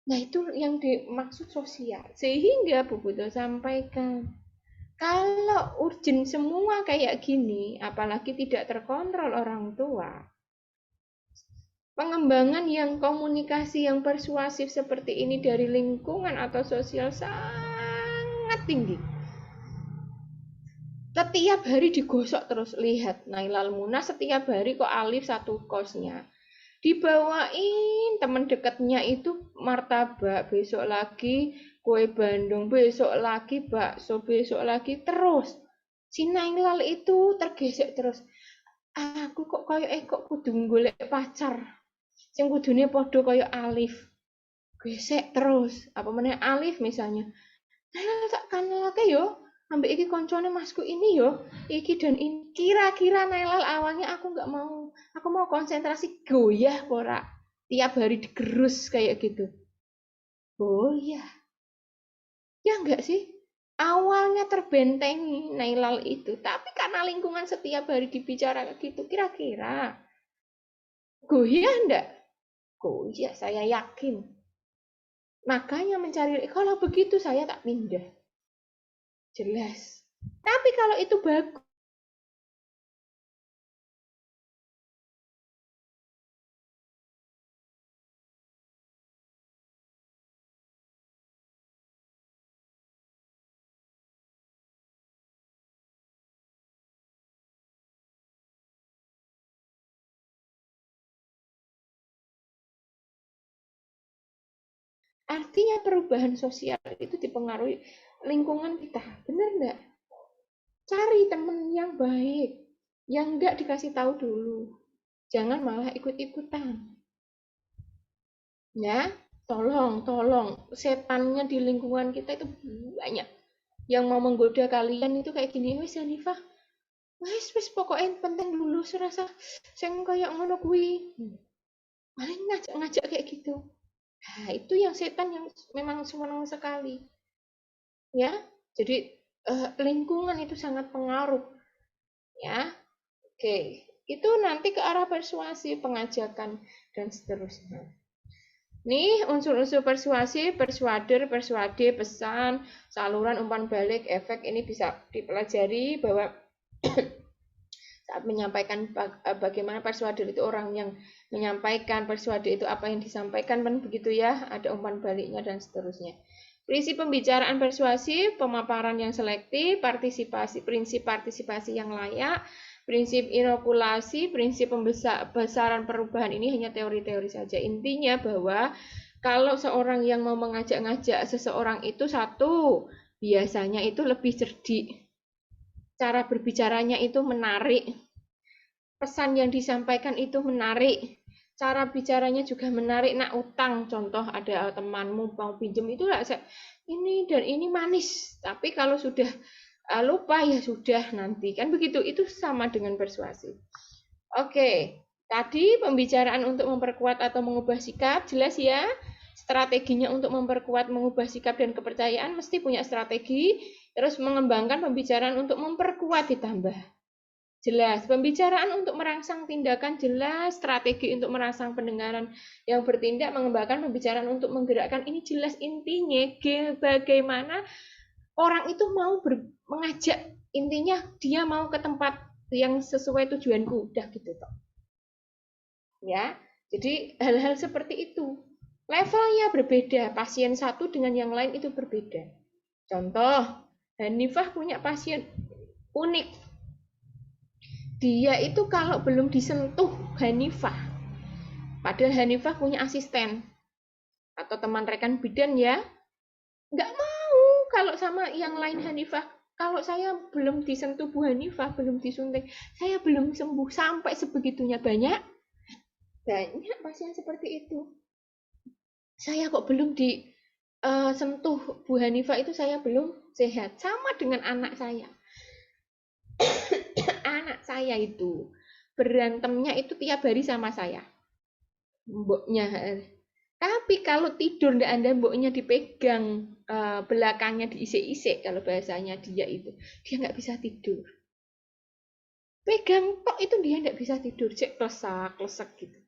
Nah, itu yang dimaksud sosial. Sehingga Bu Buto sampaikan, kalau urgent semua kayak gini, apalagi tidak terkontrol orang tua, pengembangan yang komunikasi yang persuasif seperti ini dari lingkungan atau sosial sangat tinggi. Setiap hari digosok terus. Lihat, Nailal Muna setiap hari kok Alif satu kosnya. Dibawain teman dekatnya itu martabak, besok lagi kue Bandung, besok lagi bakso, besok lagi terus. Si Nailal itu tergesek terus. Aku kok kok kudu golek pacar. Sing kudune padha kaya Alif. Gesek terus. Apa meneh Alif misalnya. Nailal tak kanelake yo. Ambek iki koncone masku ini yo, iki dan ini. Kira-kira Nailal awalnya aku nggak mau. Aku mau konsentrasi goyah ora. Tiap hari digerus kayak gitu. Oh iya. Ya enggak sih? Awalnya terbentengi Nailal itu, tapi karena lingkungan setiap hari dibicara gitu, kira-kira goyah enggak? Goyah, saya yakin. Makanya mencari, kalau begitu saya tak pindah. Jelas. Tapi kalau itu bagus, artinya perubahan sosial itu dipengaruhi lingkungan kita. Benar enggak? Cari teman yang baik, yang enggak dikasih tahu dulu. Jangan malah ikut-ikutan. Ya, tolong, setannya di lingkungan kita itu banyak. Yang mau menggoda kalian itu kayak gini, wis Hanifah, wis pokoknya penting lulus rasa sing kayak ngono kuwi. Paling ngajak kayak gitu. Nah, itu yang setan yang memang senang sekali. Ya, jadi lingkungan itu sangat pengaruh. Ya, oke. Itu nanti ke arah persuasi, pengajakan, dan seterusnya. Nih, unsur-unsur persuasi, persuader, persuade, pesan, saluran, umpan balik, efek, ini bisa dipelajari bahwa saat menyampaikan bagaimana persuader itu orang yang menyampaikan, persuade itu apa yang disampaikan, kan begitu ya, ada umpan baliknya dan seterusnya. Prinsip pembicaraan persuasi, pemaparan yang selektif, prinsip partisipasi yang layak, prinsip inokulasi, prinsip pembesaran perubahan, ini hanya teori-teori saja. Intinya bahwa kalau seorang yang mau mengajak-ngajak seseorang itu satu, biasanya itu lebih cerdik. Cara berbicaranya itu menarik. Pesan yang disampaikan itu menarik. Cara bicaranya juga menarik. Nak utang, contoh ada temanmu mau pinjam itu lah, ini dan ini manis. Tapi kalau sudah lupa ya sudah nanti. Kan begitu, itu sama dengan persuasi. Oke, tadi pembicaraan untuk memperkuat atau mengubah sikap, jelas ya. Strateginya untuk memperkuat, mengubah sikap dan kepercayaan mesti punya strategi. Terus mengembangkan pembicaraan untuk memperkuat ditambah. Jelas, pembicaraan untuk merangsang tindakan jelas, strategi untuk merangsang pendengaran yang bertindak, mengembangkan pembicaraan untuk menggerakkan, ini jelas intinya bagaimana orang itu mau mengajak, intinya dia mau ke tempat yang sesuai tujuanku, udah gitu toh. Ya, jadi hal-hal seperti itu. Levelnya berbeda, pasien satu dengan yang lain itu berbeda. Contoh, Hanifah punya pasien unik. Dia itu kalau belum disentuh Hanifah, padahal Hanifah punya asisten atau teman rekan bidan ya, nggak mau kalau sama yang lain Hanifah. Kalau saya belum disentuh Bu Hanifah, belum disuntik, saya belum sembuh, sampai sebegitunya. Banyak pasien seperti itu. Saya kok belum disentuh Bu Hanifah itu saya belum sehat. Sama dengan anak saya. Anak saya itu berantemnya itu tiap hari sama saya, mboknya. Tapi kalau tidur ndak ada mboknya dipegang, belakangnya diisik-isik, kalau bahasanya dia itu, dia nggak bisa tidur. Pegang tok itu dia nggak bisa tidur, cek klesak gitu.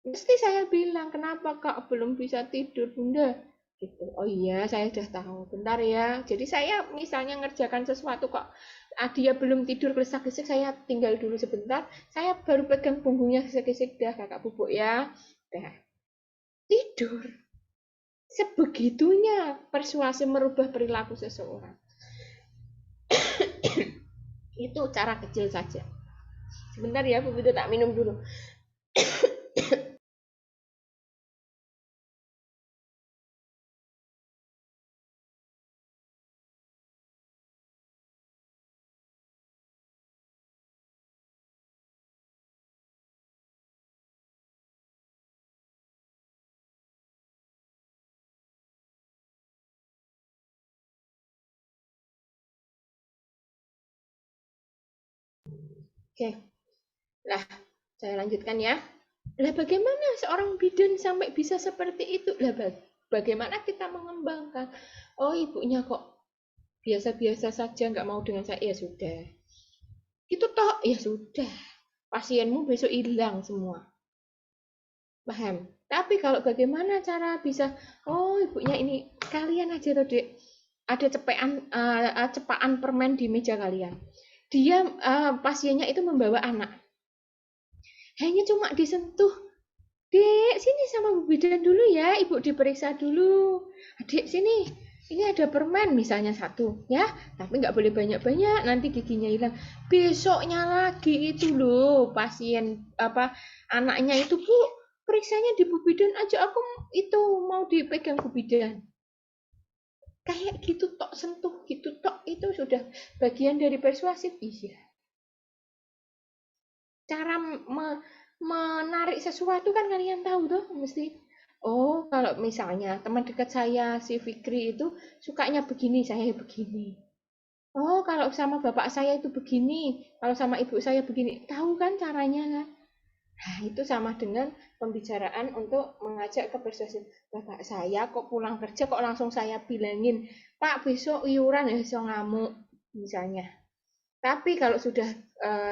Mesti saya bilang, kenapa kak belum bisa tidur bunda? Gitu. Oh iya, saya sudah tahu. Bentar ya. Jadi saya misalnya ngerjakan sesuatu kok dia belum tidur glesak-glisik, saya tinggal dulu sebentar. Saya baru pegang punggungnya gesek-gesek, dah kakak bubuk ya. Dah. Tidur. Sebegitunya persuasi merubah perilaku seseorang. Itu cara kecil saja. Sebentar ya, Bu Bidu tak minum dulu. Oke. Lah, saya lanjutkan ya. Lah bagaimana seorang bidan sampai bisa seperti itu? Lah bagaimana kita mengembangkan? Oh, ibunya kok biasa-biasa saja, nggak mau dengan saya, ya sudah. Itu toh, ya sudah. Pasienmu besok hilang semua. Paham? Tapi kalau bagaimana cara bisa, oh ibunya ini, kalian aja tuh dek, ada cepaan permen di meja kalian. Dia pasiennya itu membawa anak. Hanya cuma disentuh, dek sini sama Bu Bidan dulu ya, ibu diperiksa dulu. Dek sini, ini ada permen misalnya satu ya, tapi nggak boleh banyak-banyak, nanti giginya hilang. Besoknya lagi itu loh pasien anaknya itu, Bu, periksanya di Bu Bidan aja, aku itu mau dipegang Bu Bidan. Kayak gitu tok, sentuh gitu tok, itu sudah bagian dari persuasif. Iya. Cara menarik sesuatu kan kalian tahu tuh mesti. Oh, kalau misalnya teman dekat saya si Fikri itu sukanya begini, saya begini. Oh, kalau sama bapak saya itu begini, kalau sama ibu saya begini. Tahu kan caranya kan? Nah, itu sama dengan pembicaraan untuk mengajak ke persuasi. Bapak saya kok pulang kerja kok langsung saya bilangin, Pak besok iuran ya, so ngamuk misalnya. Tapi kalau sudah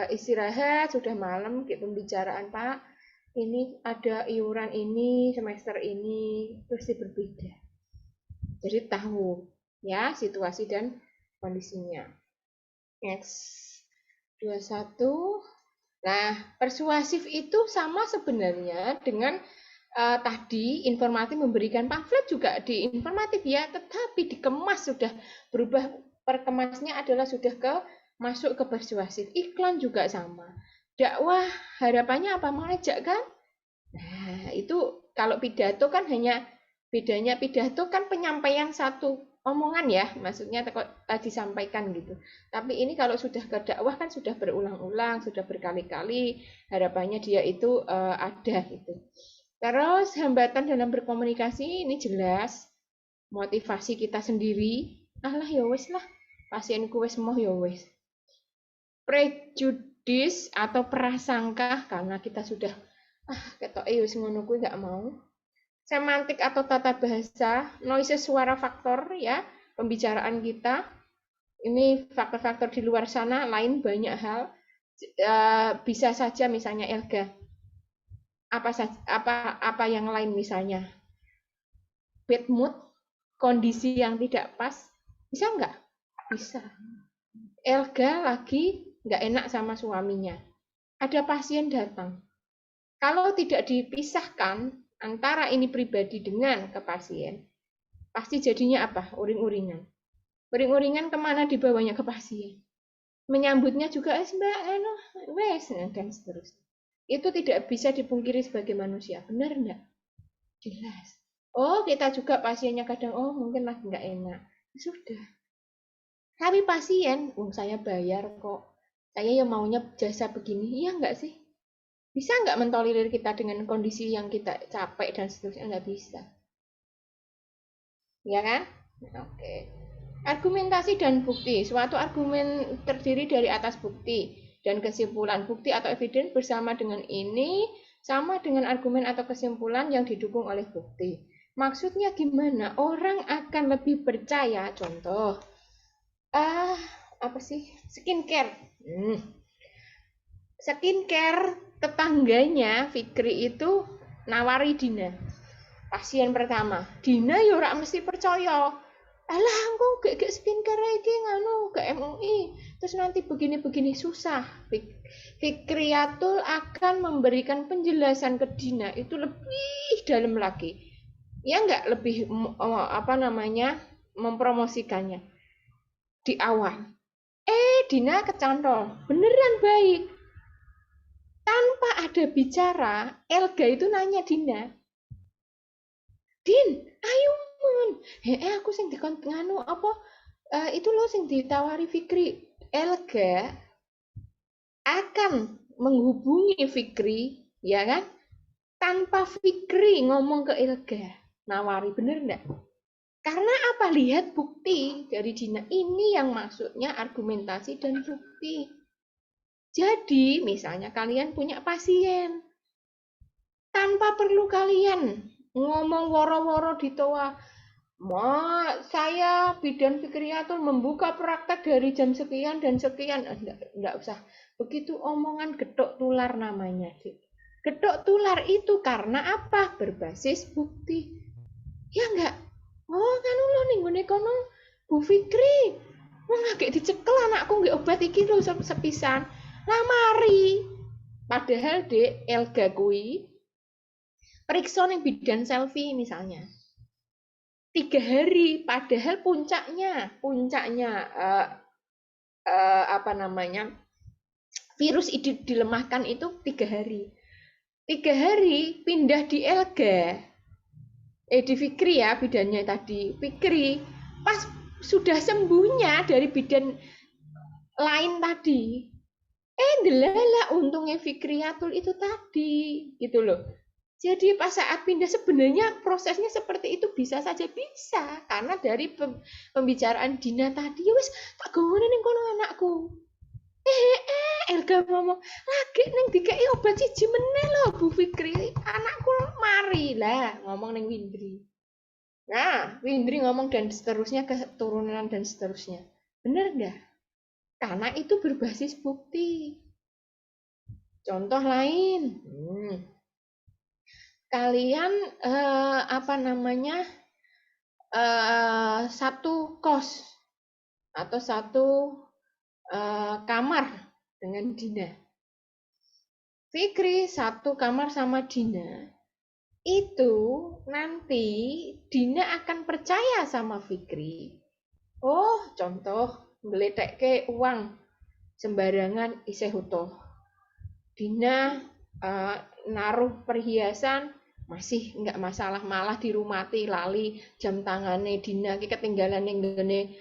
istirahat, sudah malam, kayak pembicaraan, Pak, ini ada iuran ini, semester ini, pasti berbeda. Jadi tahu ya situasi dan kondisinya. Next. 21. Nah, persuasif itu sama sebenarnya dengan tadi informatif, memberikan pamflet juga di informatif ya, tetapi dikemas sudah berubah, perkemasnya adalah sudah masuk ke persuasif. Iklan juga sama. Dakwah harapannya apa? Mengajak kan? Nah, itu kalau pidato kan hanya bedanya, pidato kan penyampaian satu omongan ya, maksudnya tadi sampaikan gitu. Tapi ini kalau sudah ke dakwah kan sudah berulang-ulang, sudah berkali-kali, harapannya dia itu ada gitu. Terus hambatan dalam berkomunikasi ini jelas motivasi kita sendiri. Alah ya wes lah, pasienku wes moh ya wes. Prejudis atau prasangka karena kita sudah ketok wis ngono kuwi nggak mau. Semantik atau tata bahasa, noise suara faktor ya, pembicaraan kita. Ini faktor-faktor di luar sana lain banyak hal. Bisa saja misalnya Elga. Apa yang lain misalnya? Bad mood, kondisi yang tidak pas, bisa nggak? Bisa. Elga lagi nggak enak sama suaminya. Ada pasien datang. Kalau tidak dipisahkan antara ini pribadi dengan ke pasien, pasti jadinya apa? Uring-uringan. Uring-uringan kemana dibawanya ke pasien? Menyambutnya juga, mbak, wes, dan seterusnya. Itu tidak bisa dipungkiri sebagai manusia. Benar enggak? Jelas. Oh, kita juga pasiennya kadang, oh mungkin lagi nggak enak. Sudah. Tapi pasien, saya bayar kok. Saya yang maunya jasa begini. Iya enggak sih? Bisa nggak mentolerir kita dengan kondisi yang kita capek dan seterusnya? Nggak bisa. Ya kan? Oke. Argumentasi dan bukti. Suatu argumen terdiri dari atas bukti dan kesimpulan. Bukti atau evidence bersama dengan ini sama dengan argumen atau kesimpulan yang didukung oleh bukti. Maksudnya gimana? Orang akan lebih percaya. Contoh, apa sih? Skincare. Skincare tetangganya Fikri itu nawari Dina. Pasien pertama. Dina ya ora mesti percaya. Alah, engko gak skincare iki nganu ke MUI. Terus nanti begini-begini susah. Fikriatul akan memberikan penjelasan ke Dina itu lebih dalam lagi. Ya enggak lebih mempromosikannya di awal. Dina kecantol. Beneran baik. Tanpa ada bicara, Elga itu nanya Dina, Din, ayo mon, aku sing dikon nganu apa? Itu lo sing ditawari Fikri. Elga akan menghubungi Fikri, ya kan? Tanpa Fikri ngomong ke Elga, nawari, bener enggak? Karena apa? Lihat bukti dari Dina. Ini yang maksudnya argumentasi dan bukti. Jadi, misalnya kalian punya pasien, tanpa perlu kalian ngomong woro-woro di toa, saya bidan Fikriatul membuka praktek dari jam sekian dan sekian. Enggak usah. Begitu omongan gedok tular namanya. Gedok tular itu karena apa? Berbasis bukti. Ya enggak? Oh, kan lo ning ngene kono Bu Fikri. Wong agek dicekel anakku nggih obat iki lho sepisan. Lah mari. Padahal Dek Elga kuwi periksa ning bidan selfie misalnya 3 hari, padahal puncaknya virus dilemahkan itu 3 hari. 3 hari pindah di Elga, di Fikri ya bidannya tadi, Fikri pas sudah sembuhnya dari bidan lain tadi, delala untungnya Fikriatul itu tadi, gitu loh. Jadi pas saat pindah sebenarnya prosesnya seperti itu bisa saja bisa karena dari pembicaraan Dina tadi wis tak gawene ning kono anakku. Elga ngomong lagi ning dikei obat siji meneh lho Bu Fikri, anakku mari lah ngomong ning Windri. Nah, Windri ngomong dan seterusnya keturunan dan seterusnya. Bener enggak? Karena itu berbasis bukti. Contoh lain, kalian satu kos atau satu kamar dengan Dina. Fikri satu kamar sama Dina. Itu nanti Dina akan percaya sama Fikri. Oh, contoh ngeletekke uang sembarangan isih utuh. Dina naruh perhiasan masih nggak masalah, malah dirumati lali jam tangane Dina ki ketinggalan ning nggone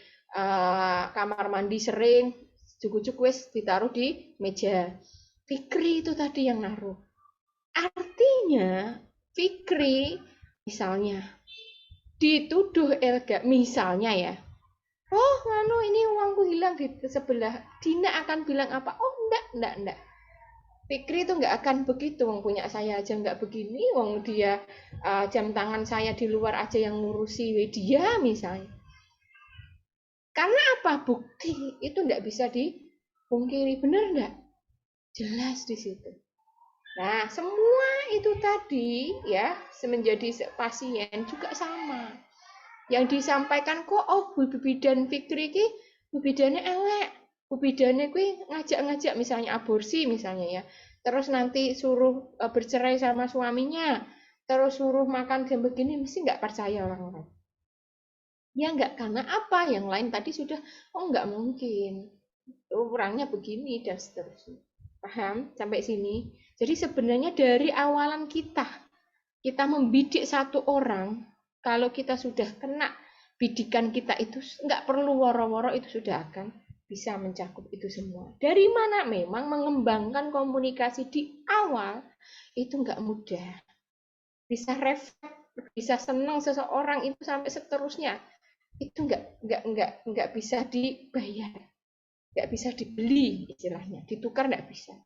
kamar mandi sering, cukup wis ditaruh di meja. Fikri itu tadi yang naruh. Artinya Fikri misalnya dituduh Elga misalnya ya, oh nganu ini uangku hilang di sebelah, Dina akan bilang apa? Oh enggak. Fikri itu nggak akan begitu, wong punya saya aja nggak begini, wong dia jam tangan saya di luar aja yang ngurusi dia misalnya. Karena apa? Bukti itu nggak bisa dipungkiri, bener nggak? Jelas di situ. Nah, semua itu tadi ya menjadi pasien juga sama. Yang disampaikan kok, oh Bu Bidan Fikri ki, Bu Bidane elek. Bu Bidane kuwi ngajak-ngajak misalnya aborsi misalnya ya. Terus nanti suruh bercerai sama suaminya. Terus suruh makan jam begini, mesti nggak percaya orang-orang. Ya nggak, karena apa? Yang lain tadi sudah, oh nggak mungkin. Orangnya begini dan seterusnya. Paham sampai sini? Jadi sebenarnya dari awalan kita membidik satu orang, kalau kita sudah kena bidikan kita itu nggak perlu woro-woro, itu sudah akan bisa mencakup itu semua. Dari mana? Memang mengembangkan komunikasi di awal itu nggak mudah. Bisa refleks, bisa senang seseorang itu sampai seterusnya. Itu nggak bisa dibayar, nggak bisa dibeli istilahnya, ditukar nggak bisa.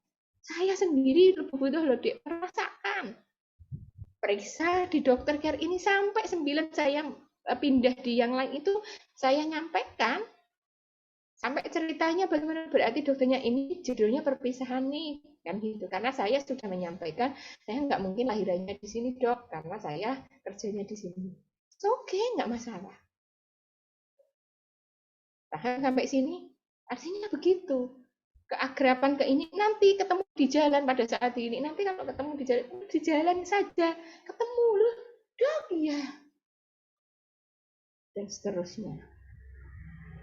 Saya sendiri butuh loh, Dek, merasakan. Periksa di dokter care ini sampai 9 saya pindah di yang lain itu saya nyampaikan sampai ceritanya bagaimana, berarti dokternya ini judulnya perpisahan nih kan gitu, karena saya sudah menyampaikan saya nggak mungkin lahirannya di sini dok karena saya kerjanya di sini. Oke, nggak masalah. Paham sampai sini? Artinya begitu. Keakraban ke ini nanti ketemu di jalan pada saat ini, nanti kalau ketemu di jalan saja ketemu loh dok ya, dan seterusnya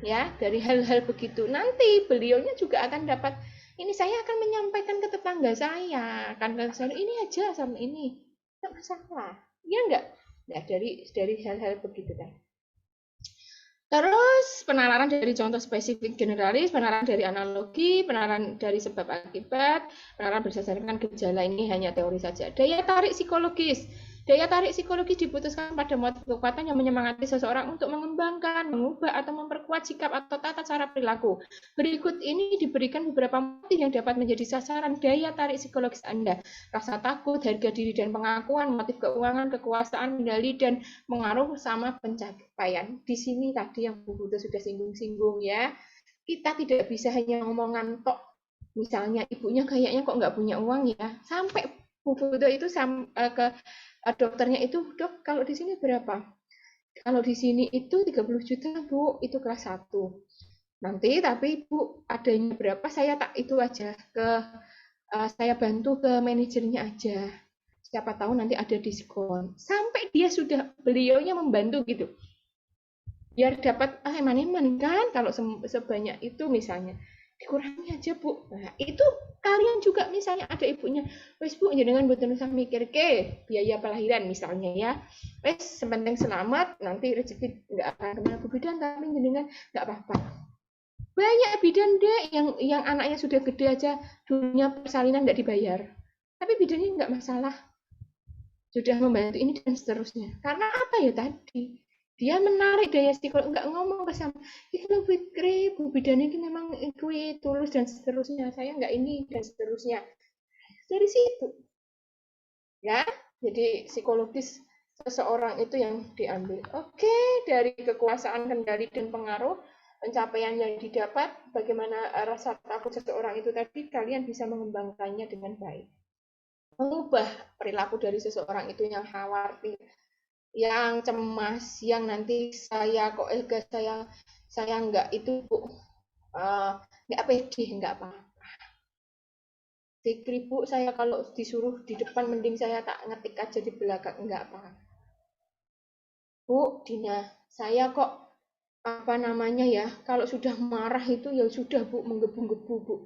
ya. Dari hal-hal begitu nanti beliaunya juga akan dapat, ini saya akan menyampaikan ke tetangga saya, akan ini aja sama ini, nggak masalah ya nggak. Nah dari hal-hal begitu kan. Terus penalaran dari contoh spesifik generalis, penalaran dari analogi, penalaran dari sebab akibat, penalaran berdasarkan gejala, ini hanya teori saja. Daya tarik psikologis. Daya tarik psikologis dibutuhkan pada motif kekuatan yang menyemangati seseorang untuk mengembangkan, mengubah, atau memperkuat sikap atau tata cara perilaku. Berikut ini diberikan beberapa motif yang dapat menjadi sasaran daya tarik psikologis Anda. Rasa takut, harga diri dan pengakuan, motif keuangan, kekuasaan, kendali, dan pengaruh sama pencapaian. Di sini tadi yang Bu Budo sudah singgung-singgung ya. Kita tidak bisa hanya ngomongan tok. Misalnya ibunya kayaknya kok nggak punya uang ya. Sampai Bu Budo itu ke dokternya itu, dok kalau di sini berapa? Kalau di sini itu 30 juta Bu, itu kelas 1. Nanti tapi Bu adanya berapa saya tak itu aja ke saya bantu ke manajernya aja. Siapa tahu nanti ada diskon. Sampai dia sudah, beliaunya membantu gitu. Biar dapat eman-eman kan, kalau sebanyak itu misalnya. Dikurangi aja Bu. Nah itu kalian juga misalnya ada ibunya, wes Bu jangan buat usah mikir ke biaya pelahiran misalnya ya. Wes sepenting selamat, nanti rezeki nggak akan kemana Bu Bidan, tapi jangan nggak apa-apa. Banyak bidan deh yang anaknya sudah gede aja dulunya persalinan nggak dibayar, tapi bidannya nggak masalah, sudah membantu ini dan seterusnya. Karena apa ya tadi? Dia menarik daya psikolog, nggak ngomong ke sama, itu Fikri, Bu Bidan ini memang ikut tulus dan seterusnya, saya nggak ini dan seterusnya. Dari situ, ya. Jadi psikologis seseorang itu yang diambil. Oke, dari kekuasaan, kendali dan pengaruh, pencapaian yang didapat, bagaimana rasa takut seseorang itu tadi, kalian bisa mengembangkannya dengan baik. Mengubah perilaku dari seseorang itu yang khawatir, yang cemas, yang nanti saya kok saya enggak itu Bu, enggak pede, enggak apa-apa. Fikri Bu, saya kalau disuruh di depan mending saya tak ngetik aja di belakang, enggak apa-apa. Bu, Dina, saya kok apa namanya ya, kalau sudah marah itu ya sudah Bu, menggebu-gebu Bu.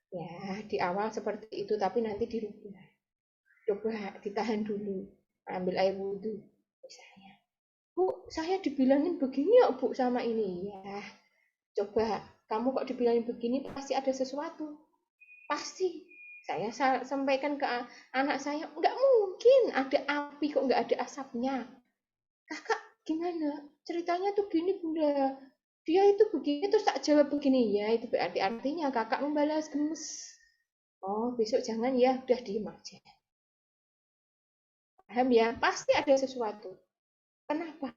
Ya, di awal seperti itu, tapi nanti dirubah. Coba ditahan dulu, ambil air wudhu misalnya. Bu, saya dibilangin begini ya Bu sama ini. Ya, coba kamu kok dibilangin begini, pasti ada sesuatu. Pasti. Saya sampaikan ke anak saya, nggak mungkin ada api kok nggak ada asapnya. Kakak gimana? Ceritanya tuh gini Bunda. Dia itu begini terus tak jawab begini. Ya itu berarti artinya kakak membalas gemes. Oh besok jangan ya, udah diem aja. Paham ya? Pasti ada sesuatu. Kenapa?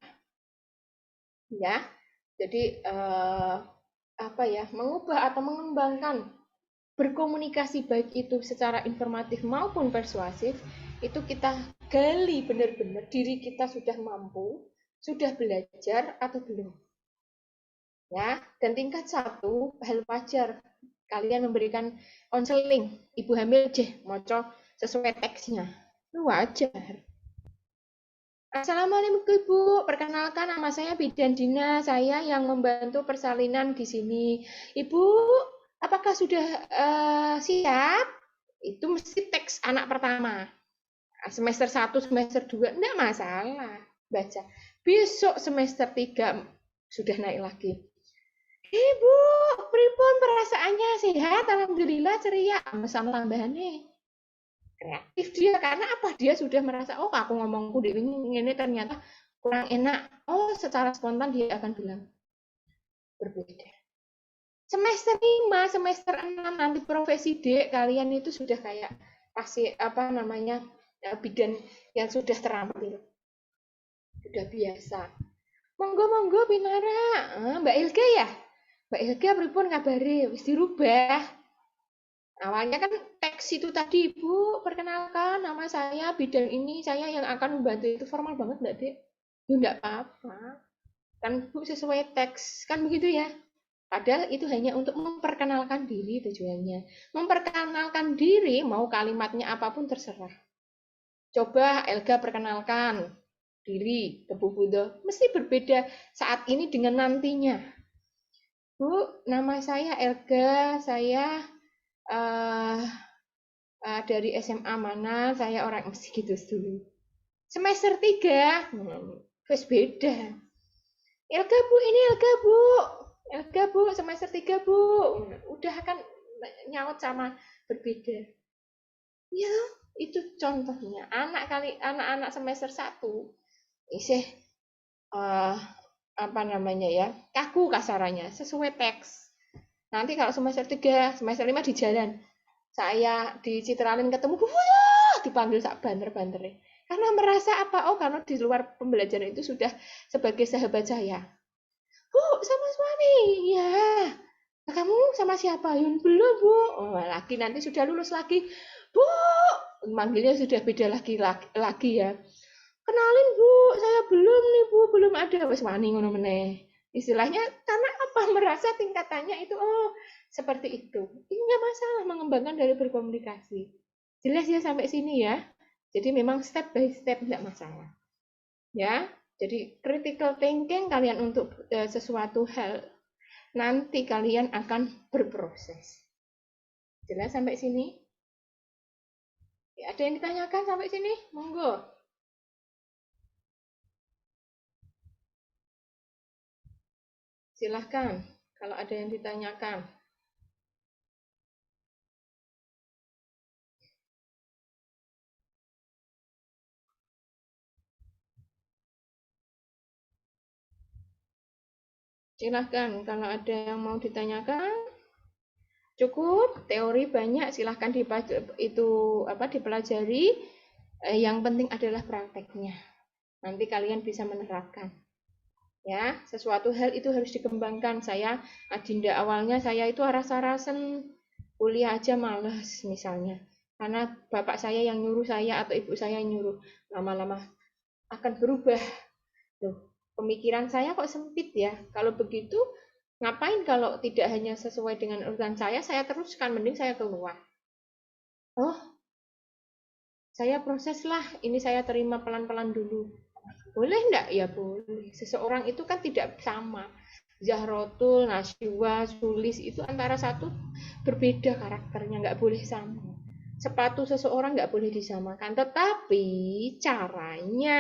Ya, jadi apa ya? Mengubah atau mengembangkan berkomunikasi baik itu secara informatif maupun persuasif itu kita gali benar-benar diri kita sudah mampu, sudah belajar atau belum. Ya, dan tingkat 1 hal wajar kalian memberikan konseling ibu hamil moco sesuai teksnya. Itu wajar. Assalamualaikum Ibu, perkenalkan nama saya Bidan Dina, saya yang membantu persalinan di sini. Ibu, apakah sudah siap? Itu mesti teks anak pertama. Semester 1, semester 2, enggak masalah. Baca. Besok semester 3 sudah naik lagi. Ibu, pripun perasaannya sehat? Alhamdulillah ceria. Sama tambahannya. Kreatif dia karena apa? Dia sudah merasa, oh aku ngomongku ini ternyata kurang enak. Oh, secara spontan dia akan bilang berbeda. Semester 5, semester 6 nanti profesi D kalian itu sudah kayak pasti apa namanya bidan yang sudah terampil. Sudah biasa. Monggo Binara. Mbak Ilga ya? Mbak Ilga pripun ngabari? Wis dirubah. Awalnya kan teks itu tadi, Bu, perkenalkan nama saya bidang ini, saya yang akan membantu. Itu formal banget enggak, Dek? Ya enggak apa-apa. Kan Bu sesuai teks, kan begitu ya? Padahal itu hanya untuk memperkenalkan diri tujuannya. Memperkenalkan diri, mau kalimatnya apapun terserah. Coba Elga perkenalkan diri ke Bu Budo. Mesti berbeda saat ini dengan nantinya. Bu, nama saya Elga, saya dari SMA mana, saya orang mesti gitu dulu. Semester 3, terus beda. Elga Bu, ini Elga Bu. Elga Bu, semester 3 Bu. Udah kan nyaut sama berbeda. Ya, itu contohnya. Anak-anak semester 1 isih apa namanya ya, kaku kasarannya, sesuai teks. Nanti kalau semester 3, semester 5 di jalan, saya di Citralin ketemu, dipanggil sak banter-banter. Karena merasa apa? Oh, karena di luar pembelajaran itu sudah sebagai sahabat saya. Bu, sama suami. Ya. Nah, kamu sama siapa? Yun belum, Bu. Oh, lagi nanti sudah lulus lagi. Bu, manggilnya sudah beda lagi ya. Kenalin, Bu. Saya belum nih, Bu. Belum ada. Wes wani ngono meneh. Istilahnya karena apa? Merasa tingkatannya itu seperti itu. Ini nggak masalah mengembangkan dari berkomunikasi. Jelas ya sampai sini ya. Jadi memang step by step nggak masalah. Ya, jadi critical thinking kalian untuk sesuatu hal nanti kalian akan berproses. Jelas sampai sini? Ya, ada yang ditanyakan sampai sini? Monggo. Silahkan kalau ada yang ditanyakan. Silahkan kalau ada yang mau ditanyakan. Cukup teori banyak, silahkan dipelajari. Yang penting adalah prakteknya. Nanti kalian bisa menerapkan. Ya, sesuatu hal itu harus dikembangkan. Saya, Adinda, awalnya saya itu rasa-rasen kuliah aja malas misalnya. Karena bapak saya yang nyuruh saya atau ibu saya yang nyuruh. Lama-lama akan berubah. Loh, pemikiran saya kok sempit ya. Kalau begitu, ngapain kalau tidak hanya sesuai dengan urutan saya teruskan, mending saya keluar. Oh, saya proses lah, ini saya terima pelan-pelan dulu. Boleh enggak? Ya boleh. Seseorang itu kan tidak sama. Zahrotul, Najwa, Sulis itu antara satu berbeda karakternya, nggak boleh sama. Sepatu seseorang nggak boleh disamakan, tetapi caranya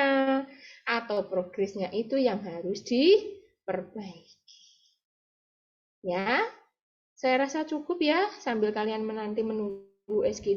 atau progresnya itu yang harus diperbaiki. Ya, saya rasa cukup ya sambil kalian menanti menunggu SG